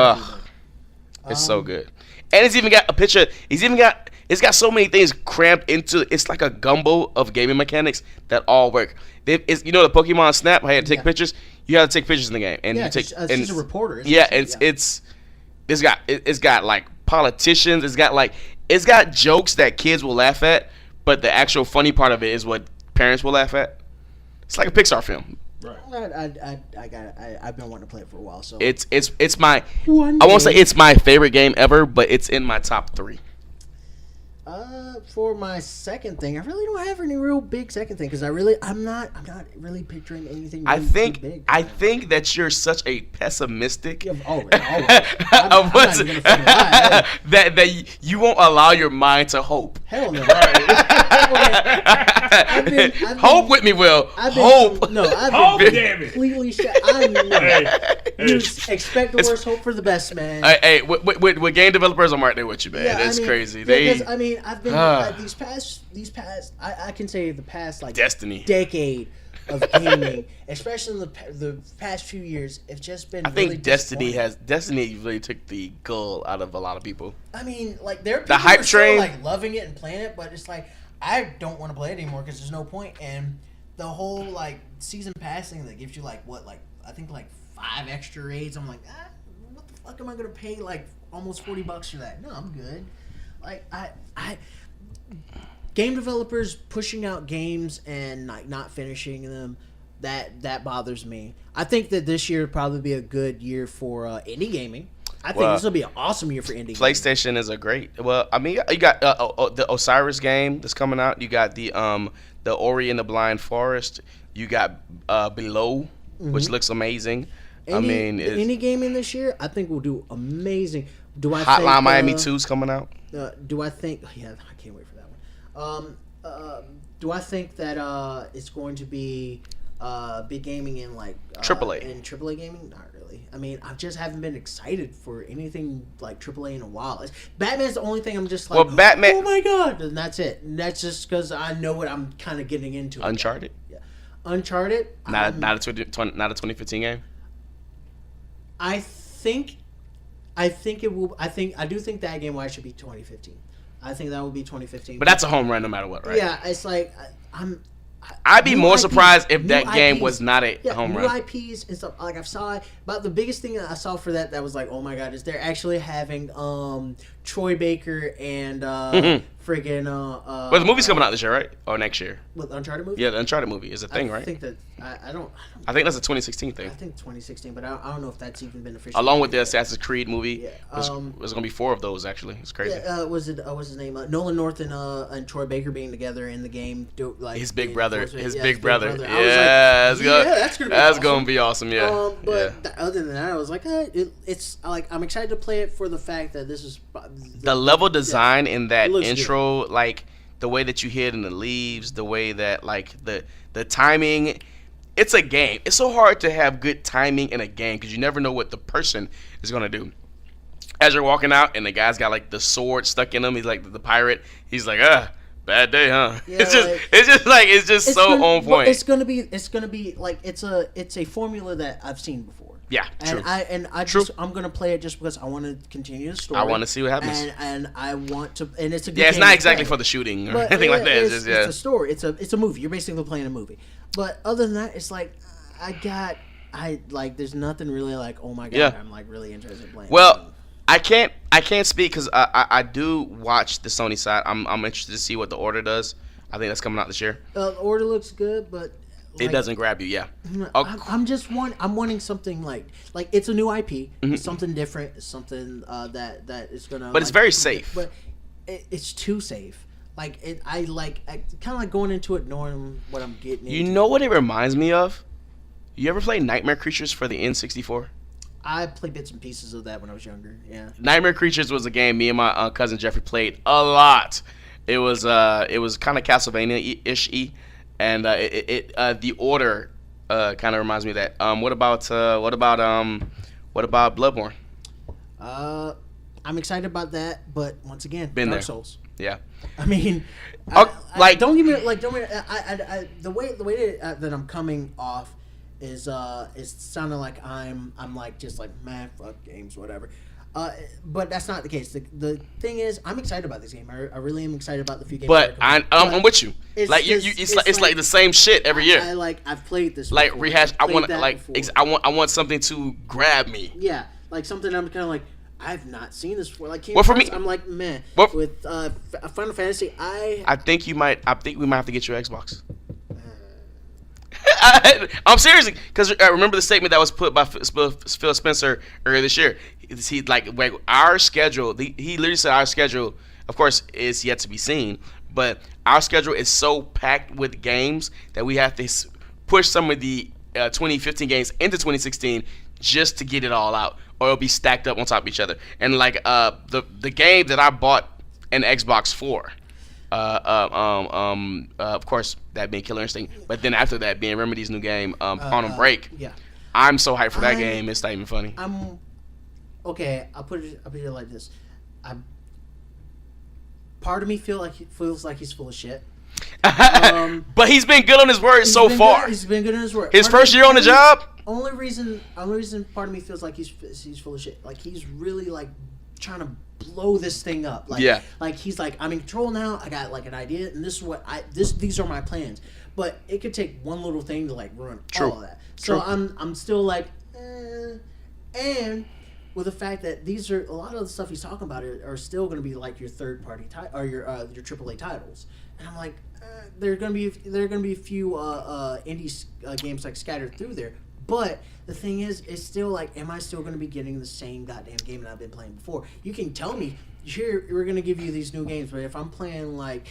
It's so good, and it's even got a picture. It's got so many things cramped into. It's like a gumbo of gaming mechanics that all work. It's, the Pokemon Snap. I had to take pictures. You have to take pictures in the game, and you take. It's just a reporter. It's got like politicians. It's got jokes that kids will laugh at, but the actual funny part of it is what parents will laugh at. It's like a Pixar film. Right. I've been wanting to play it for a while, so it's my. I won't say it's my favorite game ever, but it's in my top 3. For my second thing, I really don't have any real big second thing because I'm not really picturing anything. Really too big. I think that you're such a pessimistic. Yeah, always. I'm not even gonna fucking lie. that you won't allow your mind to hope. Hell no. Hope with me, Will. I've been completely shut. You expect the worst, hope for the best, man. Hey, with game developers, I'm right there with you, man. It's crazy. I've been these past. I can say the past like Destiny decade of gaming, especially in the past few years, it's just been. I think Destiny really took the goal out of a lot of people. I mean, like there are people the hype who are train, still, like loving it and playing it, but it's like I don't want to play it anymore because there's no point. And the whole like season pass thing that gives you I think 5 extra raids. I'm like, what the fuck am I gonna pay like almost $40 for that? No, I'm good. Like I game developers pushing out games and like not finishing them, that bothers me. I think that this year would probably be a good year for indie gaming. I think this will be an awesome year for indie PlayStation gaming. is a great. Well, I mean, you got the Osiris game that's coming out. You got the Ori and the Blind Forest. You got Below, which looks amazing. Indie gaming this year, I think will do amazing. Do I Hotline think, Miami 2's coming out? Do I think? Yeah, I can't wait for that one. Do I think that it's going to be big gaming in like AAA. In AAA gaming, not really. I mean, I just haven't been excited for anything like AAA in a while. Batman's the only thing I'm just like, Well, Batman. oh my god, and that's it. And that's just because I know what I'm kind of getting into. Uncharted. Yeah, Uncharted. Not a 2015 game. I think it will. I do think that game will actually be 2015. I think that will be 2015. But that's a home run no matter what, right? Yeah, it's like I'd be more IPs, surprised if new that game IPs, was not a home new run. IPs and stuff. Like I saw it, but the biggest thing that I saw for that was like, oh my god, is they're actually having Troy Baker and friggin' But the movie's coming out this year, right? Or next year? with Uncharted movie. Yeah, the Uncharted movie is a thing, right? I think that I don't. I think that's a 2016 thing. I think 2016, but I don't know if that's even been official. Along with the Assassin's Creed movie, Yeah, there's going to be 4 of those actually. It's crazy. was his name? Nolan North and Troy Baker being together in the game. His big brother. His big brother. brother. I was Yeah, like, that's gonna be awesome. Yeah. But yeah. other than that, I was like, it's like I'm excited to play it for the fact that this is The level design in that It looks intro, like the way that you hit in the leaves, the way that like the timing. It's a game. It's so hard to have good timing in a game because you never know what the person is gonna do. As you're walking out and the guy's got like the sword stuck in him, he's like the pirate. He's like, bad day, huh? Yeah, it's just so on point. It's gonna be like it's a formula that I've seen before. Yeah, true. I'm gonna play it just because I want to continue the story. I want to see what happens. And I want to, and it's a good Yeah, it's game not to exactly play. for the shooting or But, anything like that. It's a story. It's a movie. You're basically playing a movie. But other than that, it's like there's nothing really like, oh my god, Yeah. I'm like really interested in playing. Well, I can't speak because I do watch the Sony side. I'm interested to see what the Order does. I think that's coming out this year. The Order looks good, but It doesn't grab you, yeah. I'm wanting something like it's a new IP, Mm-hmm. it's something different, it's something that is gonna. But it's very safe. But it's too safe. Like I kind of like going into it knowing what I'm getting. You into. know what it reminds me of? You ever play Nightmare Creatures for the N64? I played bits and pieces of that when I was younger. Yeah. Nightmare Creatures was a game me and my cousin Jeffrey played a lot. It was kind of Castlevania-ish, and the Order kind of reminds me of that. What about Bloodborne? I'm excited about that, but once again, Been Dark there. Souls. Yeah. I mean, don't give me the way that I'm coming off is sounding like I'm like just like man, fuck games, whatever. But that's not the case. The thing is, I'm excited about this game. I really am excited about the few games. But I'm with you. It's Like it's like the same shit every year. I've played this. Like before. rehash. I I've want played that like before. I want something to grab me. Yeah, like something I'm kind of like I've not seen this before. Like Well, for me- I'm like man. Well, with Final Fantasy, I think we might have to get you an Xbox. I'm serious because remember the statement that was put by Phil Spencer earlier this year. He like our schedule. He literally said our schedule, of course, is yet to be seen. But our schedule is so packed with games that we have to push some of the 2015 games into 2016 just to get it all out, or it'll be stacked up on top of each other. And like the game that I bought an Xbox for. Of course, that being Killer Instinct, but then after that being Remedy's new game, Quantum Break. Yeah. I'm so hyped for that game. It's not even funny. I'm okay. I'll put it like this. Part of me feels like he's full of shit. But he's been good on his word so far. He's been good on his word. His first year on the job. Only reason part of me feels like he's full of shit. Like he's really like trying to blow this thing up. Like, Yeah. Like he's like, I'm in control now. I got like an idea, and this is what these are my plans. But it could take one little thing to like ruin all of that. So I'm still like, and with the fact that these are a lot of the stuff he's talking about are still going to be like your third party or your AAA titles, and I'm like, there are going to be a few indie games like scattered through there. But the thing is, it's still like, am I still going to be getting the same goddamn game that I've been playing before? You can tell me, here we're going to give you these new games, but if I'm playing like,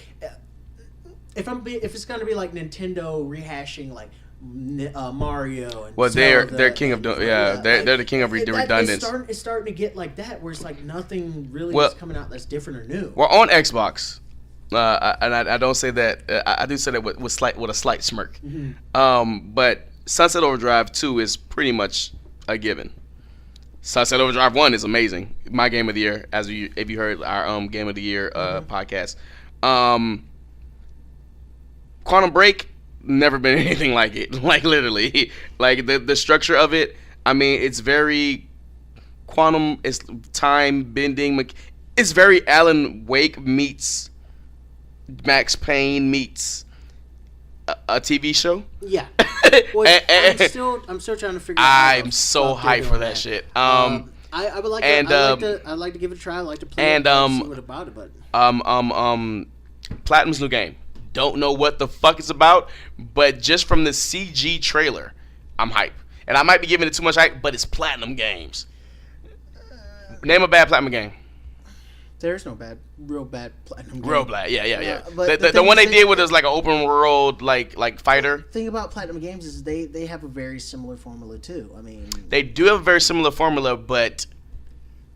if it's going to be like Nintendo rehashing like Mario and they're king of they're the king of redundance. It's starting to get like that, where it's like nothing really Well, is coming out that's different or new. Well, on Xbox, And I don't say that. I do say that with a slight smirk. But Sunset Overdrive 2 is pretty much a given. Sunset Overdrive 1 is amazing. My game of the year, if you heard our game of the year podcast. Quantum Break, never been anything like it. Like literally, like the structure of it. I mean, it's very quantum. It's time bending. It's very Alan Wake meets Max Payne meets a TV show. Yeah. Which I'm still trying to figure out. I'm so hyped for that shit. I would like to. I'd like to give it a try. I'd like to play it and see what about it. But Platinum's new game. Don't know what the fuck it's about, but just from the CG trailer, I'm hyped. And I might be giving it too much hype, but it's Platinum Games. Name a bad Platinum game. There's no real bad Platinum game. Real bad, yeah. But the one they did was like an open world like fighter. The thing about Platinum Games is they have a very similar formula too. I mean, they do have a very similar formula, but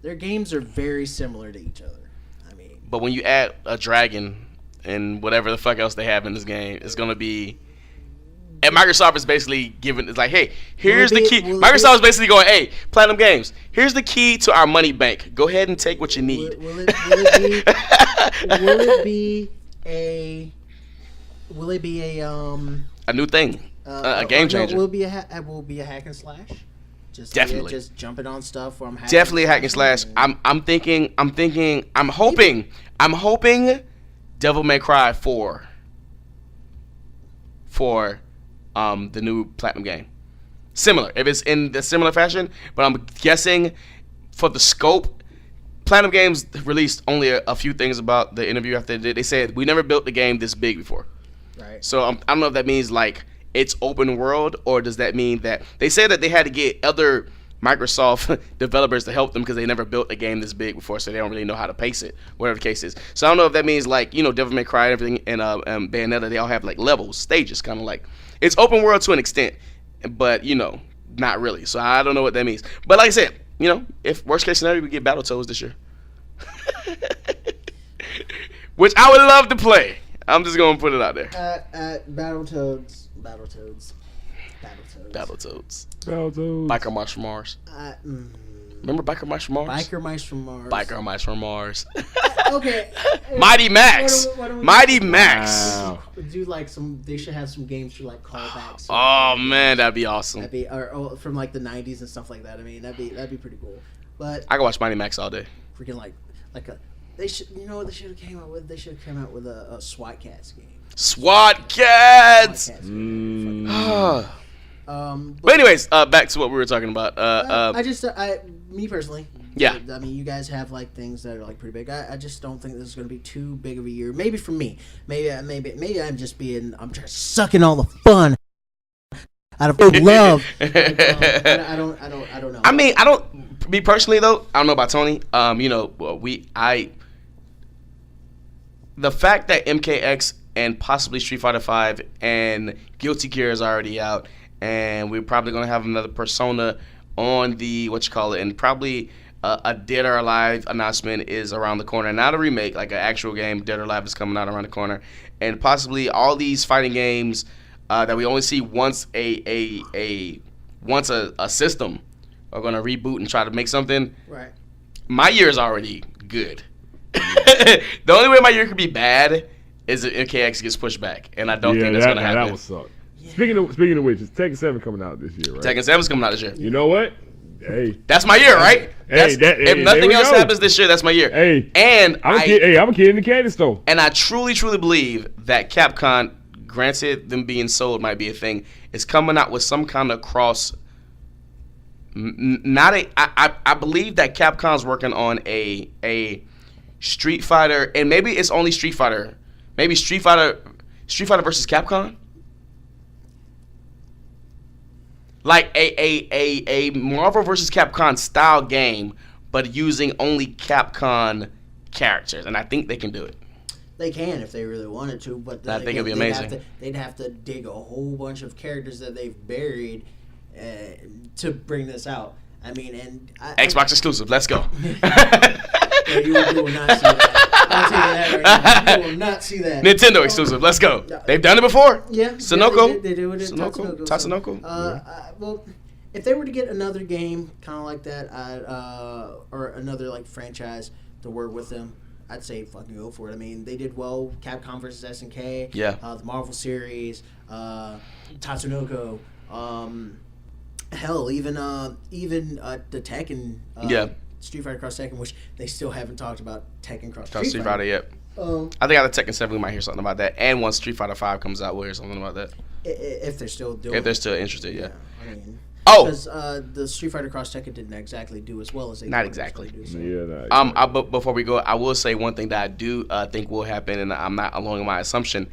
their games are very similar to each other. I mean, but when you add a dragon and whatever the fuck else they have in this game, it's gonna be. And Microsoft is basically giving, it's like, hey, here's the key. Microsoft is basically going, hey, Platinum Games, here's the key to our money bank. Go ahead and take what you need. Will it be a new thing, a game changer? Will it be a hack and slash? Definitely. Just jumping on stuff. Or I'm definitely a hack and slash. I'm hoping Devil May Cry 4 for the new Platinum game. Similar, if it's in the similar fashion, but I'm guessing for the scope, Platinum Games released only a few things about the interview after they said we never built the game this big before. Right. So I don't know if that means like it's open world, or does that mean that they said that they had to get other Microsoft developers to help them because they never built a game this big before, so they don't really know how to pace it, whatever the case is. So I don't know if that means like, you know, Devil May Cry and everything and Bayonetta, they all have like levels, stages, kind of like it's open world to an extent, but you know, not really. So I don't know what that means. But like I said, you know, if worst case scenario we get Battletoads this year, which I would love to play. I'm just gonna put it out there. Battletoads. Biker Mice from Mars. Remember Biker Mice from Mars? Biker Mice from Mars. Okay. Mighty Max. Mighty Max. Wow. Do like they should have some games for like callbacks. Oh man, that'd be awesome. That'd be or from like the '90s and stuff like that. I mean, that'd be pretty cool. But I can watch Mighty Max all day. Freaking like a. They should, you know what they should have came out with? They should have come out with a SWAT Cats game. SWAT Cats. But anyways, back to what we were talking about. Me personally. Yeah. I mean, you guys have like things that are like pretty big. I just don't think this is going to be too big of a year. Maybe for me. Maybe I'm just just sucking all the fun out of love. I don't know. I mean, me personally though, I don't know about Tony. You know, the fact that MKX and possibly Street Fighter V and Guilty Gear is already out, and we're probably gonna have another Persona on the and probably a Dead or Alive announcement is around the corner. Not a remake, like an actual game. Dead or Alive is coming out around the corner, and possibly all these fighting games that we only see once a system are gonna reboot and try to make something. Right. My year is already good. The only way my year could be bad is if MKX gets pushed back, and I don't think that's gonna happen. That would suck. Yeah. Speaking of which, is Tekken 7 coming out this year, right? Tekken 7 is coming out this year. You know what? Hey, that's my year, right? If nothing else happens this year, that's my year. Hey, and I'm a kid in the candy store. And I truly believe that Capcom, granted them being sold might be a thing, is coming out with some kind of cross. I believe that Capcom's working on a Street Fighter, and maybe it's only Street Fighter. Maybe Street Fighter versus Capcom. Like a Marvel versus Capcom style game, but using only Capcom characters, and I think they can do it. They can if they really wanted to, but I think it'd be amazing. They'd have to dig a whole bunch of characters that they've buried to bring this out. I mean, and Xbox exclusive. Let's go. Yeah, you will not see that. I'll tell you that right now. You will not see that. Nintendo exclusive. Let's go. They've done it before. Yeah. Sunoco. They do it in Tatsunoko. Well, if they were to get another game kind of like that, or another like franchise to work with them, I'd say fucking go for it. I mean, they did well. Capcom versus SNK. Yeah. The Marvel series. Tatsunoko. Hell, even the Tekken. Street Fighter Cross Tekken, which they still haven't talked about Tekken Cross Street Fighter yet. I think out of Tekken 7 we might hear something about that. And once Street Fighter 5 comes out, we'll hear something about that. If they're still doing If they're still interested, yeah. I mean, Oh! Because the Street Fighter Cross Tekken didn't exactly do as well as they Not thought it was exactly. gonna do, so. Yeah. Nah, But before we go, I will say one thing that I do think will happen, and I'm not alone in my assumption.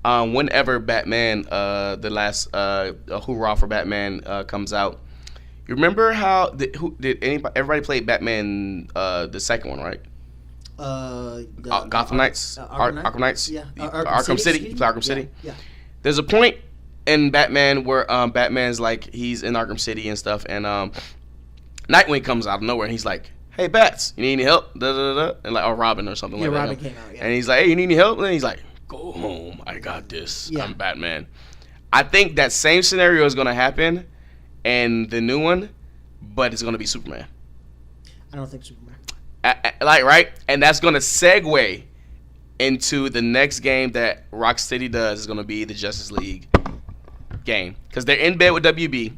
Whenever Batman, the last Hoorah for Batman comes out, you remember how everybody played Batman the second one, right? Gotham Knights, Arkham Knights, yeah, Arkham City. You play Arkham City. Yeah. There's a point in Batman where Batman's like he's in Arkham City and stuff, and Nightwing comes out of nowhere and he's like, "Hey, Bats, you need any help?" And like, or Robin or something like that. Robin came out. Yeah. And he's like, "Hey, you need any help?" And he's like, "Go home, I got this. Yeah. I'm Batman." I think that same scenario is gonna happen in the new one, but it's gonna be Superman. I don't think Superman. Right, and that's gonna segue into the next game that Rocksteady does is gonna be the Justice League game, because they're in bed with WB.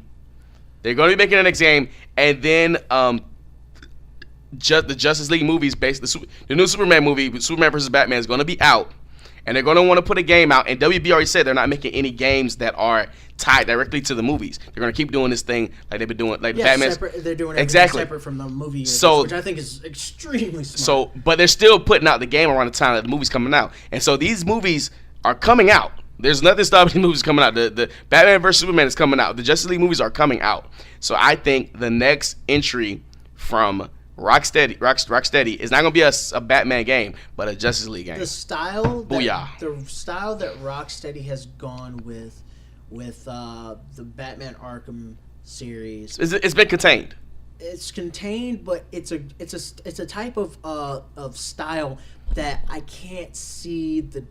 They're gonna be making the next game, and then the Justice League movies, basically the new Superman movie, Superman versus Batman, is gonna be out, and they're gonna want to put a game out. And WB already said they're not making any games that are tied directly to the movies. They're gonna keep doing this thing like they've been doing, like Batman's. They're doing everything exactly separate from the movie universe, So- which I think is extremely smart. So, but they're still putting out the game around the time that the movie's coming out, and so these movies are coming out. There's nothing stopping the movies coming out. The Batman vs Superman is coming out. The Justice League movies are coming out. So I think the next entry from Rocksteady is not gonna be a Batman game, but a Justice League game. The style Booyah. that Rocksteady has gone with the Batman Arkham series. It's been contained. It's contained, but it's a type of style that I can't see the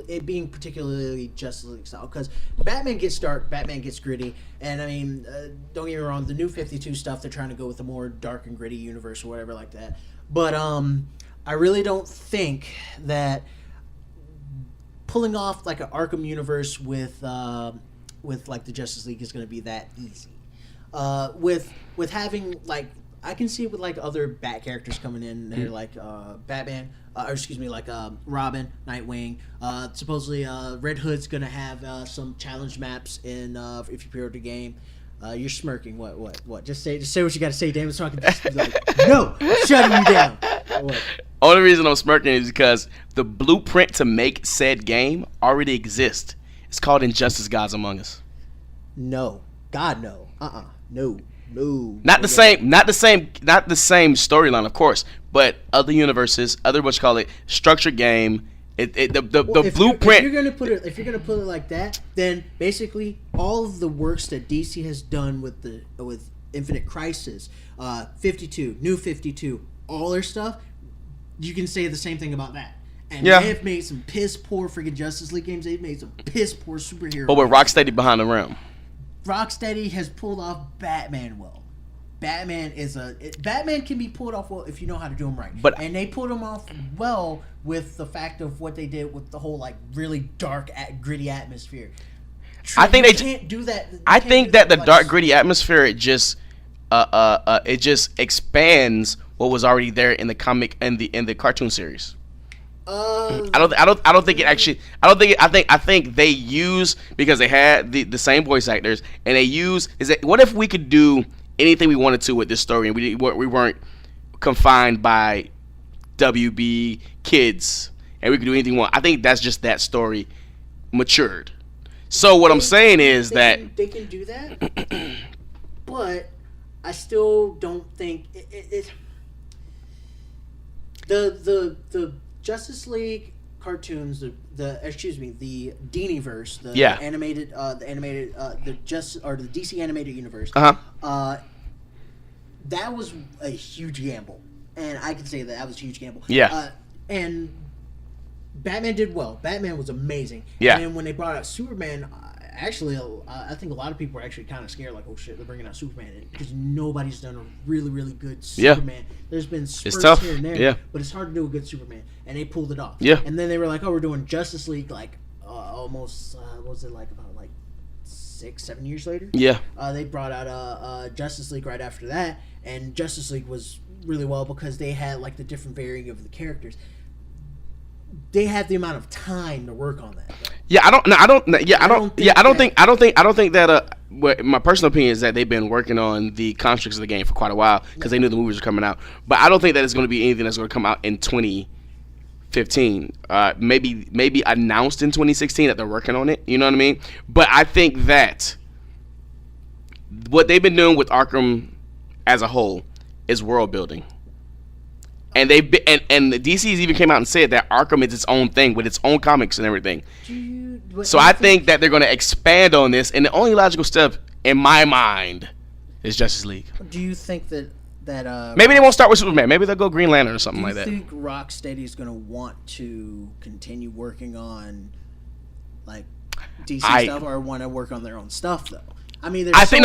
it being particularly Justice League style, because Batman gets dark, Batman gets gritty, and I mean, don't get me wrong, the new 52 stuff, they're trying to go with a more dark and gritty universe or whatever like that. But I really don't think that pulling off like an Arkham universe with like the Justice League is going to be that easy. With having like, I can see it with like other Bat characters coming in. They're like Batman, like Robin, Nightwing. Supposedly Red Hood's gonna have some challenge maps in if you pre-order the game. You're smirking. What? Just say what you got to say, Damon. So I can just be like, no, shutting you down. What? Only reason I'm smirking is because the blueprint to make said game already exists. It's called Injustice: Gods Among Us. No, God, no. No. Not the same storyline, of course, but other universes, structured game. The blueprint. If you're gonna put it like that, then basically all of the works that DC has done with Infinite Crisis, 52, New 52, all their stuff, you can say the same thing about that. And they have made some piss poor freaking Justice League games. They've made some piss poor superhero. But with Rocksteady behind the rim. Rocksteady has pulled off Batman well. Batman can be pulled off well if you know how to do them right. And they pulled them off well with the fact of what they did with the whole like really dark, gritty atmosphere. I think they can't do that. I think that the dark, gritty atmosphere it just expands what was already there in the comic and in the cartoon series. I don't think it actually. I think they use, because they had the same voice actors, and they use what if we could do anything we wanted to with this story, and we weren't confined by WB kids, and we could do anything we want. I think that's just that story matured. So what I'm saying is that they can do that, but I still don't think it the Justice League cartoons, the Diniverse, the DC animated universe. That was a huge gamble, and I can say that was a huge gamble. Yeah. And Batman did well. Batman was amazing. Yeah. And then when they brought out Superman, actually, I think a lot of people were actually kind of scared, like, oh shit, they're bringing out Superman in, because nobody's done a really, really good Superman. There's been spurts tough. here and there, Yeah. but it's hard to do a good Superman, and they pulled it off. Yeah. And then they were like, oh, we're doing Justice League, like, almost, what was it, like, about, like, 6-7 years later? Yeah. They brought out Justice League right after that, and Justice League was really well because they had, like, the different varying of the characters. They had the amount of time to work on that. Though. Yeah, I don't think that. My personal opinion is that they've been working on the constructs of the game for quite a while because they knew the movies were coming out. But I don't think that it's going to be anything that's going to come out in 2015. Maybe announced in 2016 that they're working on it. You know what I mean? But I think that what they've been doing with Arkham as a whole is world building. And the DC's even came out and said that Arkham is its own thing with its own comics and everything. So I think that they're going to expand on this, and the only logical step in my mind is Justice League. Do you think that maybe they won't start with Superman? Maybe they'll go Green Lantern or something like that. Do you think Rocksteady is going to want to continue working on like DC stuff, or want to work on their own stuff though? I mean, I get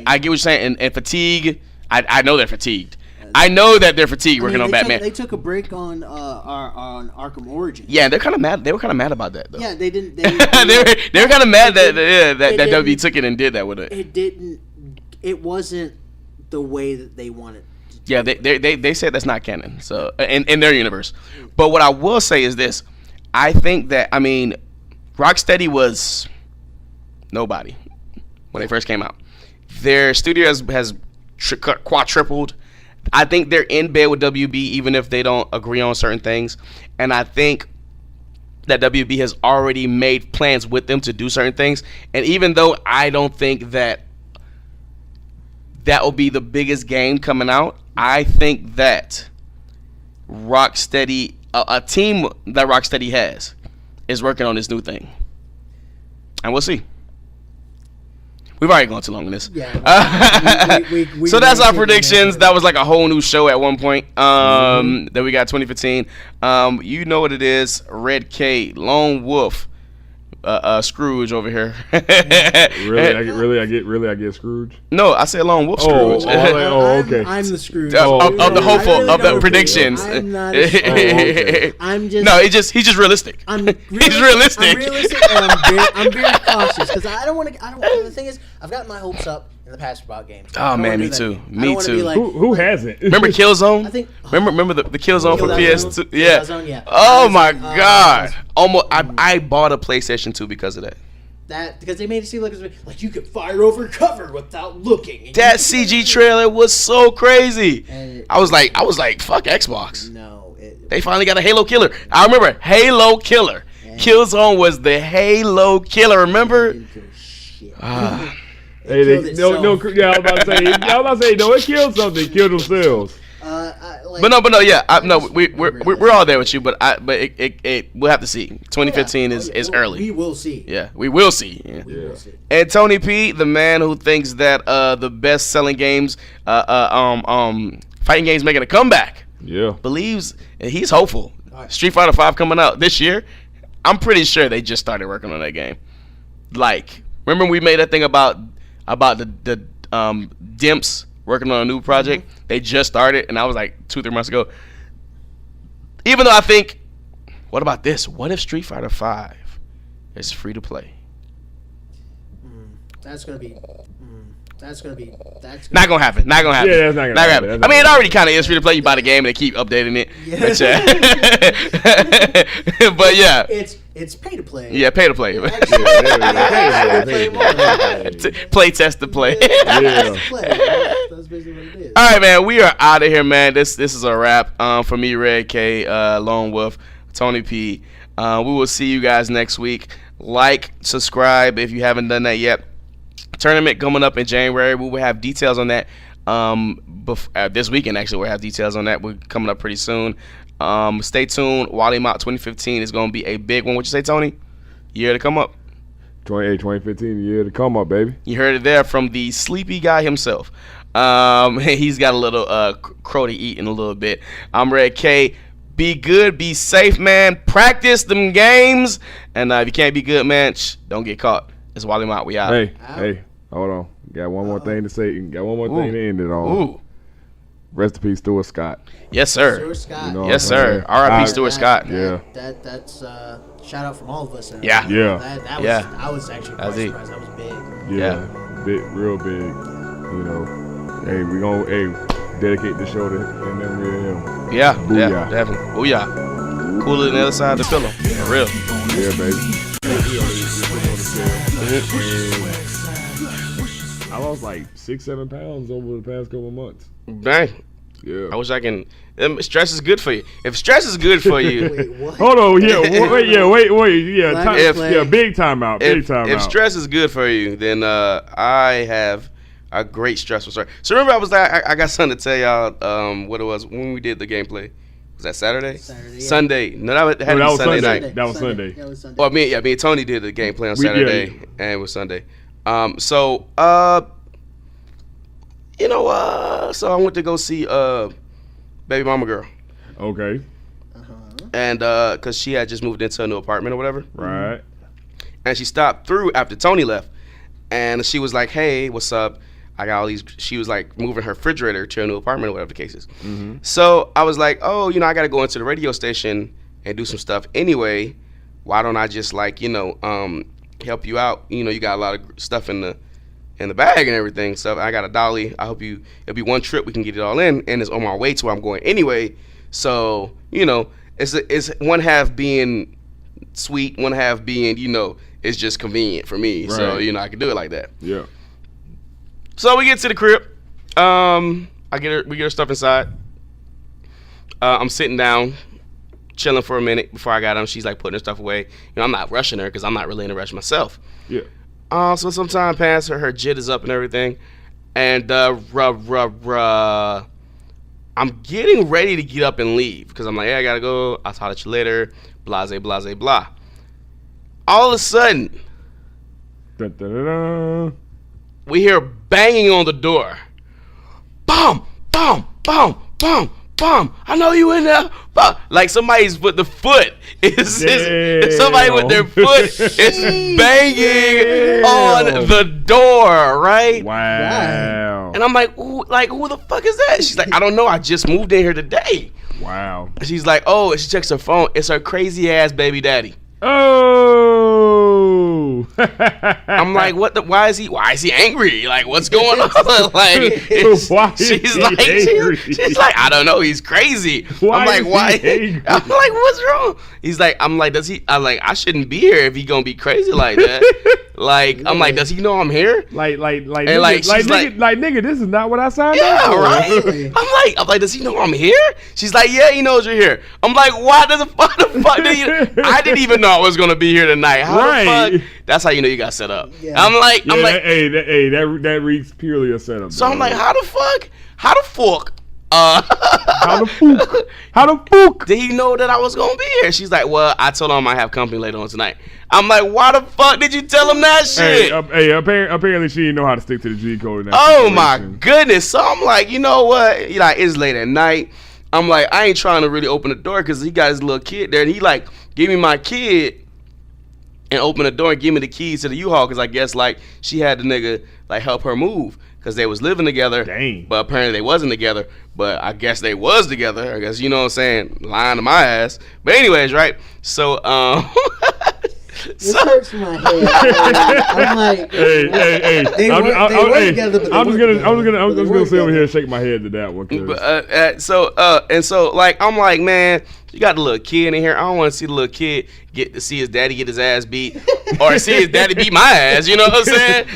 what you're saying. And fatigue, I know they're fatigued. I know that they're fatigued working on Batman. They took a break on Arkham Origins. Yeah, they're kind of mad. They were kind of mad about that, though. Yeah, they didn't. They were kind of mad that WB took it and did that with it. It didn't. It wasn't the way that they wanted. Yeah, they said that's not canon. So in their universe. But what I will say is this: I think that Rocksteady was nobody when they first came out. Their studio has quadrupled. I think they're in bed with WB even if they don't agree on certain things. And I think that WB has already made plans with them to do certain things. And even though I don't think that will be the biggest game coming out, I think that Rocksteady, a team that Rocksteady has, is working on this new thing. And we'll see. We've already gone too long on this. Yeah. So that's our predictions. That was like a whole new show at one point. Then we got 2015. You know what it is. Red K, Lone Wolf, Scrooge over here. Really, I get Scrooge. No, I said Lone Wolf Scrooge. Okay. I'm the Scrooge of the hopeful of the predictions. I'm not a Scrooge. I'm just. No, he's just realistic. He's realistic. I'm realistic, and I'm very cautious because I don't want to. The thing is, I've gotten my hopes up in the past about games. Oh man, me too. Me too. Like, who hasn't? Remember Killzone? I think. Remember the Killzone for PS2? Killzone, yeah. Oh my god! Almost, I bought a PlayStation 2 because of that. Because they made it seem like you could fire over cover without looking. That CG trailer was so crazy. I was like, fuck Xbox. No, they finally got a Halo killer. I remember Halo killer. Killzone was the Halo killer. Remember? I was about to say, no, it killed something. It killed themselves. We're all there with you, but we'll have to see. 2015 is early. We will see. Yeah, we will see. Yeah. We will see. And Tony P, the man who thinks that the best selling games, fighting games making a comeback. Yeah, believes, and he's hopeful. Street Fighter 5 coming out this year. I'm pretty sure they just started working on that game. Like, remember we made that thing about the Dimps working on a new project. They just started, and I was like 2-3 months ago. Even though I think, what about this? What if Street Fighter 5 is free to play? That's gonna be. Not gonna happen. Not gonna happen. Yeah, that's not gonna happen. I mean, it already kind of is free to play. You buy the game and they keep updating it. Yeah. But yeah, it's pay to play. Yeah, pay to play. Play test to play. That's basically what it is. All right, man. We are out of here, man. This is a wrap. For me, Red K, Lone Wolf, Tony P. We will see you guys next week. Like, subscribe if you haven't done that yet. Tournament coming up in January. We will have details on that this weekend. Actually, we'll have details on that. We're coming up pretty soon. Stay tuned. Wollie Mopped 2015 is going to be a big one. What you say, Tony? Year to come up. 2015, the year to come up, baby. You heard it there from the sleepy guy himself. He's got a little crow to eat in a little bit. I'm Red K. Be good, be safe, man. Practice them games. And if you can't be good, man, don't get caught. It's Wollie Mopped. We out. Hey, hold on. Got one more thing to say. Got one more thing to end it on. Ooh. Rest in peace, Stuart Scott. Yes, sir. Stuart Scott. You know Yes, sir. R.I.P. Stuart Scott. Yeah. That's shout out from all of us. Yeah. That was I was actually quite surprised. That was big. Yeah. Big, real big. You know. Hey, we gonna dedicate the show to him and him. Yeah. Booyah. Yeah. Definitely. Booyah. Cooler than the other side of the pillow. For real. Yeah, baby. I lost like 6-7 pounds over the past couple of months. Dang. Yeah. I wish I can. Stress is good for you. If stress is good for you. Wait, what? Hold on. Yeah. Wait. Yeah. Big time out. If stress is good for you, then I have a great stressful story. So remember, I got something to tell y'all. What it was when we did the gameplay. Was that Saturday? Saturday. Yeah. Sunday. No, that was Sunday night. That was Sunday. That was Sunday. Well, me and Tony did the gameplay on Saturday, and it was Sunday. So I went to go see baby mama girl. Okay. And because she had just moved into a new apartment or whatever. Right. And she stopped through after Tony left, and she was like, "Hey, what's up? I got all these." She was like moving her refrigerator to a new apartment or whatever the case is. Mm-hmm. So I was like, "Oh, I got to go into the radio station and do some stuff anyway. Why don't I just help you out? You got a lot of stuff in the bag and everything. So I got a dolly. I hope it'll be one trip we can get it all in, and it's on my way to where I'm going anyway. So it's one half being sweet, one half being it's just convenient for me. Right. So I can do it like that. Yeah. So we get to the crib. We get her stuff inside. I'm sitting down, chilling for a minute before I got home. She's like putting her stuff away. I'm not rushing her because I'm not really in a rush myself. Yeah. So some time passed. Her jit is up and everything, and I'm getting ready to get up and leave because I'm like, hey, I gotta go. I'll talk to you later. Blase, blase, blah. All of a sudden, we hear banging on the door. Boom, boom, boom, boom, boom. I know you in there. Boom. Like somebody's put the foot. Somebody with their foot is banging on the door, right? Wow. And I'm like, who the fuck is that? She's like, I don't know. I just moved in here today. Wow. She's like, oh, and she checks her phone. It's her crazy ass baby daddy. Oh. I'm like, why is he angry? Like, what's going on? Like, she's like, I don't know, he's crazy. I'm like, why? I'm like, what's wrong? I'm like, I shouldn't be here if he gonna be crazy like that. Like, I'm like, does he know I'm here? Nigga, this is not what I signed up for. Right? I'm like, does he know I'm here? She's like, yeah, he knows you're here. I'm like, why the fuck did you? I didn't even know I was gonna be here tonight. How the fuck? That's how you know you got set up. Yeah. I'm like, that reads purely a setup. So I'm like, how the fuck? How the fuck? Did he know that I was gonna be here? She's like, well, I told him I have company later on tonight. I'm like, why the fuck did you tell him that shit? Apparently she didn't know how to stick to the G code. Oh my goodness! So I'm like, you know what? It's late at night. I'm like, I ain't trying to really open the door because he got his little kid there, and he like gave me my kid and open the door and give me the keys to the U-Haul because I guess she had the nigga help her move because they was living together. Dang. But apparently they wasn't together. But I guess they was together. I guess, you know what I'm saying? Lying to my ass. But anyways, right? So, This hurts my head. I'm like, hey. I'm just gonna sit over here and shake my head to that one. I'm like, man, you got the little kid in here. I don't want to see the little kid get to see his daddy get his ass beat, or see his daddy beat my ass. You know what I'm saying?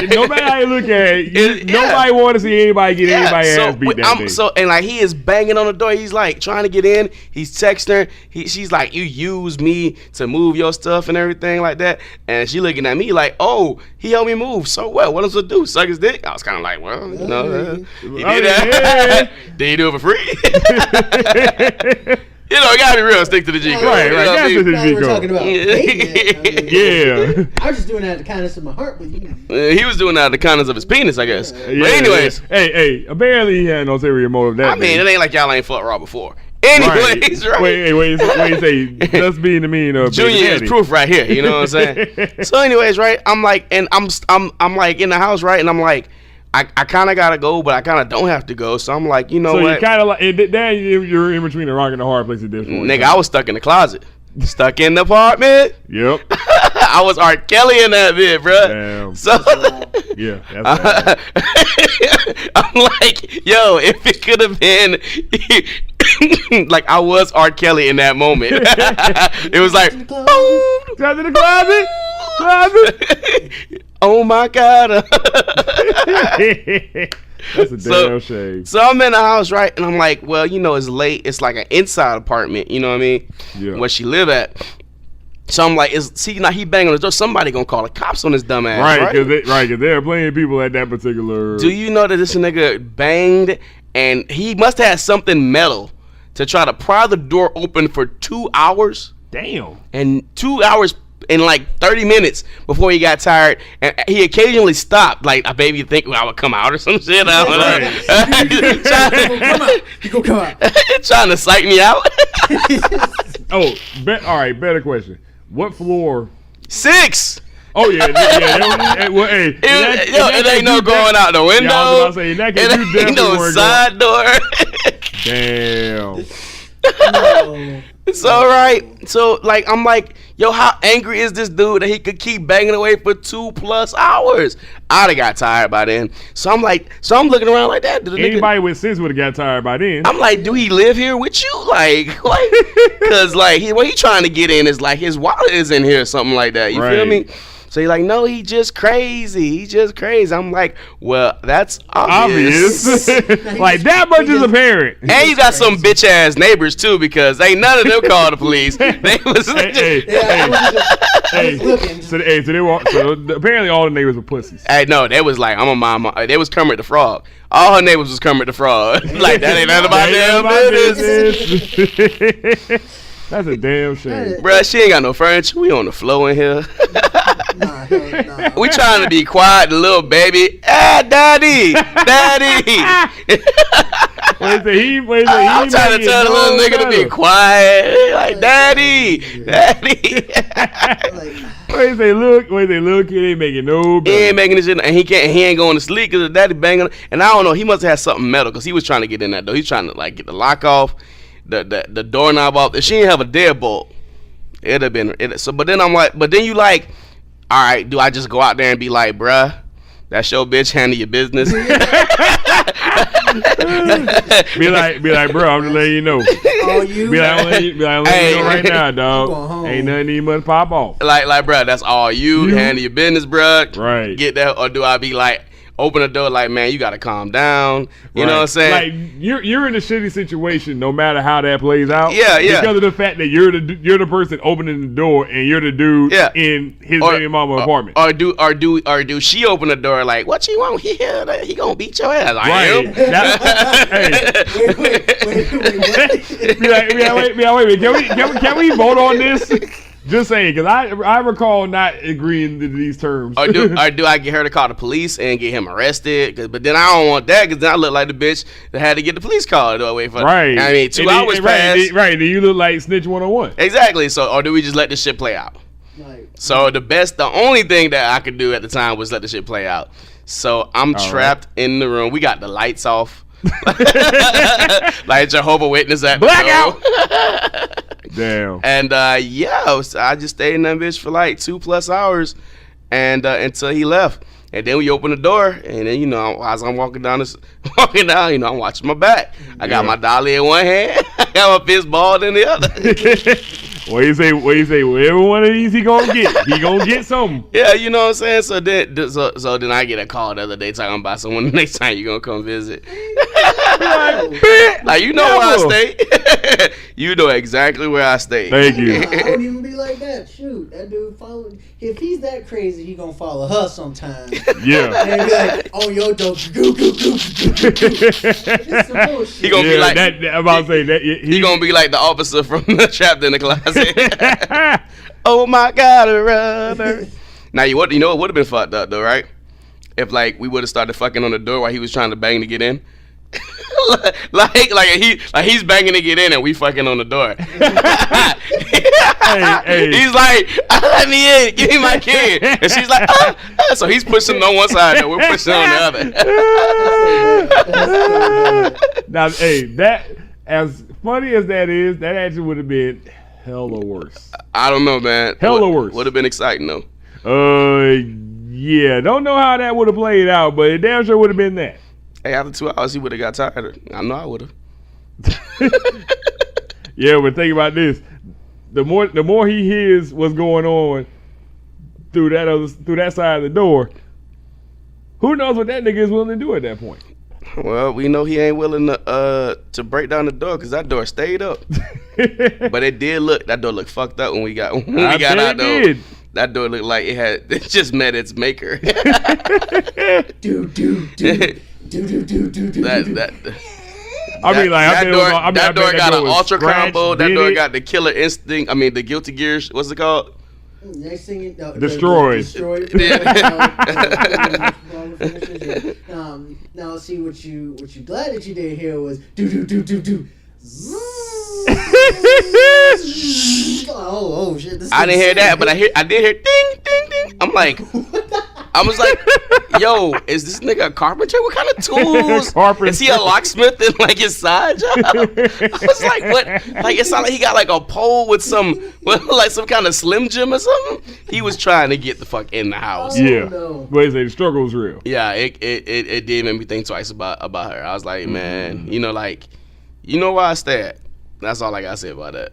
No matter how you look at it, nobody want to see anybody get anybody's ass beat that day. He is banging on the door. He's like trying to get in. He's texting her. She's like, you use me to move your stuff and everything like that. And she looking at me like, oh, he helped me move. So what? What am I supposed to do? Suck his dick? I was kind of like, well, he did that. Did he do it for free? You know, you gotta be real. Stick to the G code. Right, You know right. what I Gotta mean? stick to the Now G we're code. talking about hating it. Yeah. I was just doing that out of the kindness of my heart, but you. He was doing that out of the kindness of his penis, I guess. But Yeah, anyways, hey, apparently he had no ulterior motive. That I mean, day. it ain't like y'all ain't fucked raw before. Anyways, right? Wait, you say just being the mean of Junior is proof right here. You know what I'm saying? So, anyways, right? I'm like, and I'm like in the house, right? And I'm like, I kind of gotta go, but I kind of don't have to go. So I'm like, you know So what? you kind of like, then you're in between the rock and the hard place at this point. Nigga, I was stuck in the closet, stuck in the apartment. Yep. I was R. Kelly in that bit, bro. Damn. So Yeah. That's bad. I'm like, yo, if it could have been like I was R. Kelly in that moment. It was like, boom. Got to the closet. Oh my God. That's a damn shame. So I'm in the house, right? And I'm like, well, you know, it's late. It's like an inside apartment, you know what I mean? Yeah. Where she live at. So I'm like, now he banging on the door. Somebody gonna call the cops on this dumb ass, Right, because there are plenty of people at that particular. Do you know that this nigga banged and he must have had something metal to try to pry the door open for 2 hours? Damn. And 2 hours in like 30 minutes before he got tired, and he occasionally stopped, like I maybe think I would come out or some shit. I don't know. You gonna come out? Trying to psych me out. Oh, all right. Better question. What floor? 6. Oh yeah. Well, hey, It ain't no going out the window. Yeah, I was about to say, in that case, you It ain't definitely no weren't side door. Damn. No. So right, so like I'm like, yo, how angry is this dude that he could keep banging away for 2+ hours? I'd have got tired by then. So I'm looking around like that. Anybody with sense would have got tired by then. I'm like, do he live here with you? Like, cause like what he trying to get in is like his wallet is in here or something like that. You feel me? So he's like, no, he just crazy. I'm like, well, that's obvious. Like that much is apparent. And you got some bitch ass neighbors too, because ain't none of them called the police. They was So apparently all the neighbors were pussies. Hey, no, they was like, I'm a mama. They was Kermit the Frog. All her neighbors was Kermit the Frog. Like that ain't none of my damn business. That's a damn shame. Bruh, she ain't got no furniture. We on the floor in here. Nah. We trying to be quiet, the little baby. Ah, daddy. I'm trying to tell the little nigga to be quiet. Like, daddy. Wait, they little kid ain't making no better. He ain't making this shit, and he ain't going to sleep because his daddy banging. And I don't know, he must have had something metal because he was trying to get in that door. He's trying to like get the lock off, the doorknob off. If she didn't have a deadbolt, it'd have been it. So, but then you like, all right, do I just go out there and be like, bruh, that's your bitch, handle your business? Be like, bro, I'm just letting you know. Oh, you? Be like, I'm letting you know right now, dog. home. Ain't nothing you must pop off. Like, bruh, that's all you. Handle your business, bruh. Right. Get that, or do I be like, open the door like, man, you gotta calm down. You know what I'm saying? Like you're in a shitty situation, no matter how that plays out. Yeah. Because of the fact that you're the person opening the door and you're the dude in his baby mama apartment. Or do she open the door like, what you want here? He gonna beat your ass. Right. Wait. Can we vote on this? Just saying, because I recall not agreeing to these terms. Or do I get her to call the police and get him arrested? But then I don't want that, because then I look like the bitch that had to get the police called away for. Right. I mean, 2 hours passed. Right. Then you look like Snitch 101. Exactly. So, or do we just let this shit play out? So the only thing that I could do at the time was let the shit play out. So I'm trapped in the room. We got the lights off. Like Jehovah Witness at blackout. The door. Damn. And so I just stayed in that bitch for like 2+ hours, and until he left. And then we opened the door, and then as I'm walking down, I'm watching my back. I got my dolly in one hand, I got my fist balled in the other. What you say? Every one of these he gonna get. He gonna get something. Yeah, you know what I'm saying. So then I get a call the other day talking about someone the next time you gonna come visit. Like, you know where I stay. You know exactly where I stay. Thank you. I don't even be like that. Shoot, that dude follow. If he's that crazy, he gonna follow her sometime. Yeah. And be like, "Oh, yo, dope, goo, goo, goo, goo, goo, goo." It's some bullshit. He gonna be like that, I'm about to say that he gonna be like the officer from the Trapped in the Closet. Oh my God, a rubber. Now you know it would have been fucked up though, right? If like we would have started fucking on the door while he was trying to bang to get in. like he's banging to get in and we fucking on the door. hey. He's like, let me in, give me my kid. And she's like, so he's pushing on one side and we're pushing on the other. Now, hey, that as funny as that is, that actually would have been hella worse. I don't know, man. Hella worse. Would have been exciting though. Yeah, don't know how that would have played out, but it damn sure would have been that. Hey, after 2 hours, he would have got tired. I know I would have. Yeah, but think about this: the more he hears what's going on through that side of the door, who knows what that nigga is willing to do at that point? Well, we know he ain't willing to break down the door because that door stayed up. But it did look. That door looked fucked up when we got out though. Did. That door looked like it just met its maker. Do. That door got an ultra combo. That door it? got the killer instinct. I mean, the guilty gears. What's it called? Next thing you know, Destroyed. Now see what you glad that you did here was do. Oh shit! I didn't hear that, but I did hear ding ding ding. I'm like, I was like, yo, is this nigga a carpenter? What kind of tools? Carpenter. Is he a locksmith in like his side job? I was like, what? Like it sounded like he got like a pole with some kind of Slim Jim or something. He was trying to get the fuck in the house. Yeah, no. but the struggle was real. Yeah, it did make me think twice about her. I was like, man, you know why I stay at. That's all I gotta say about that.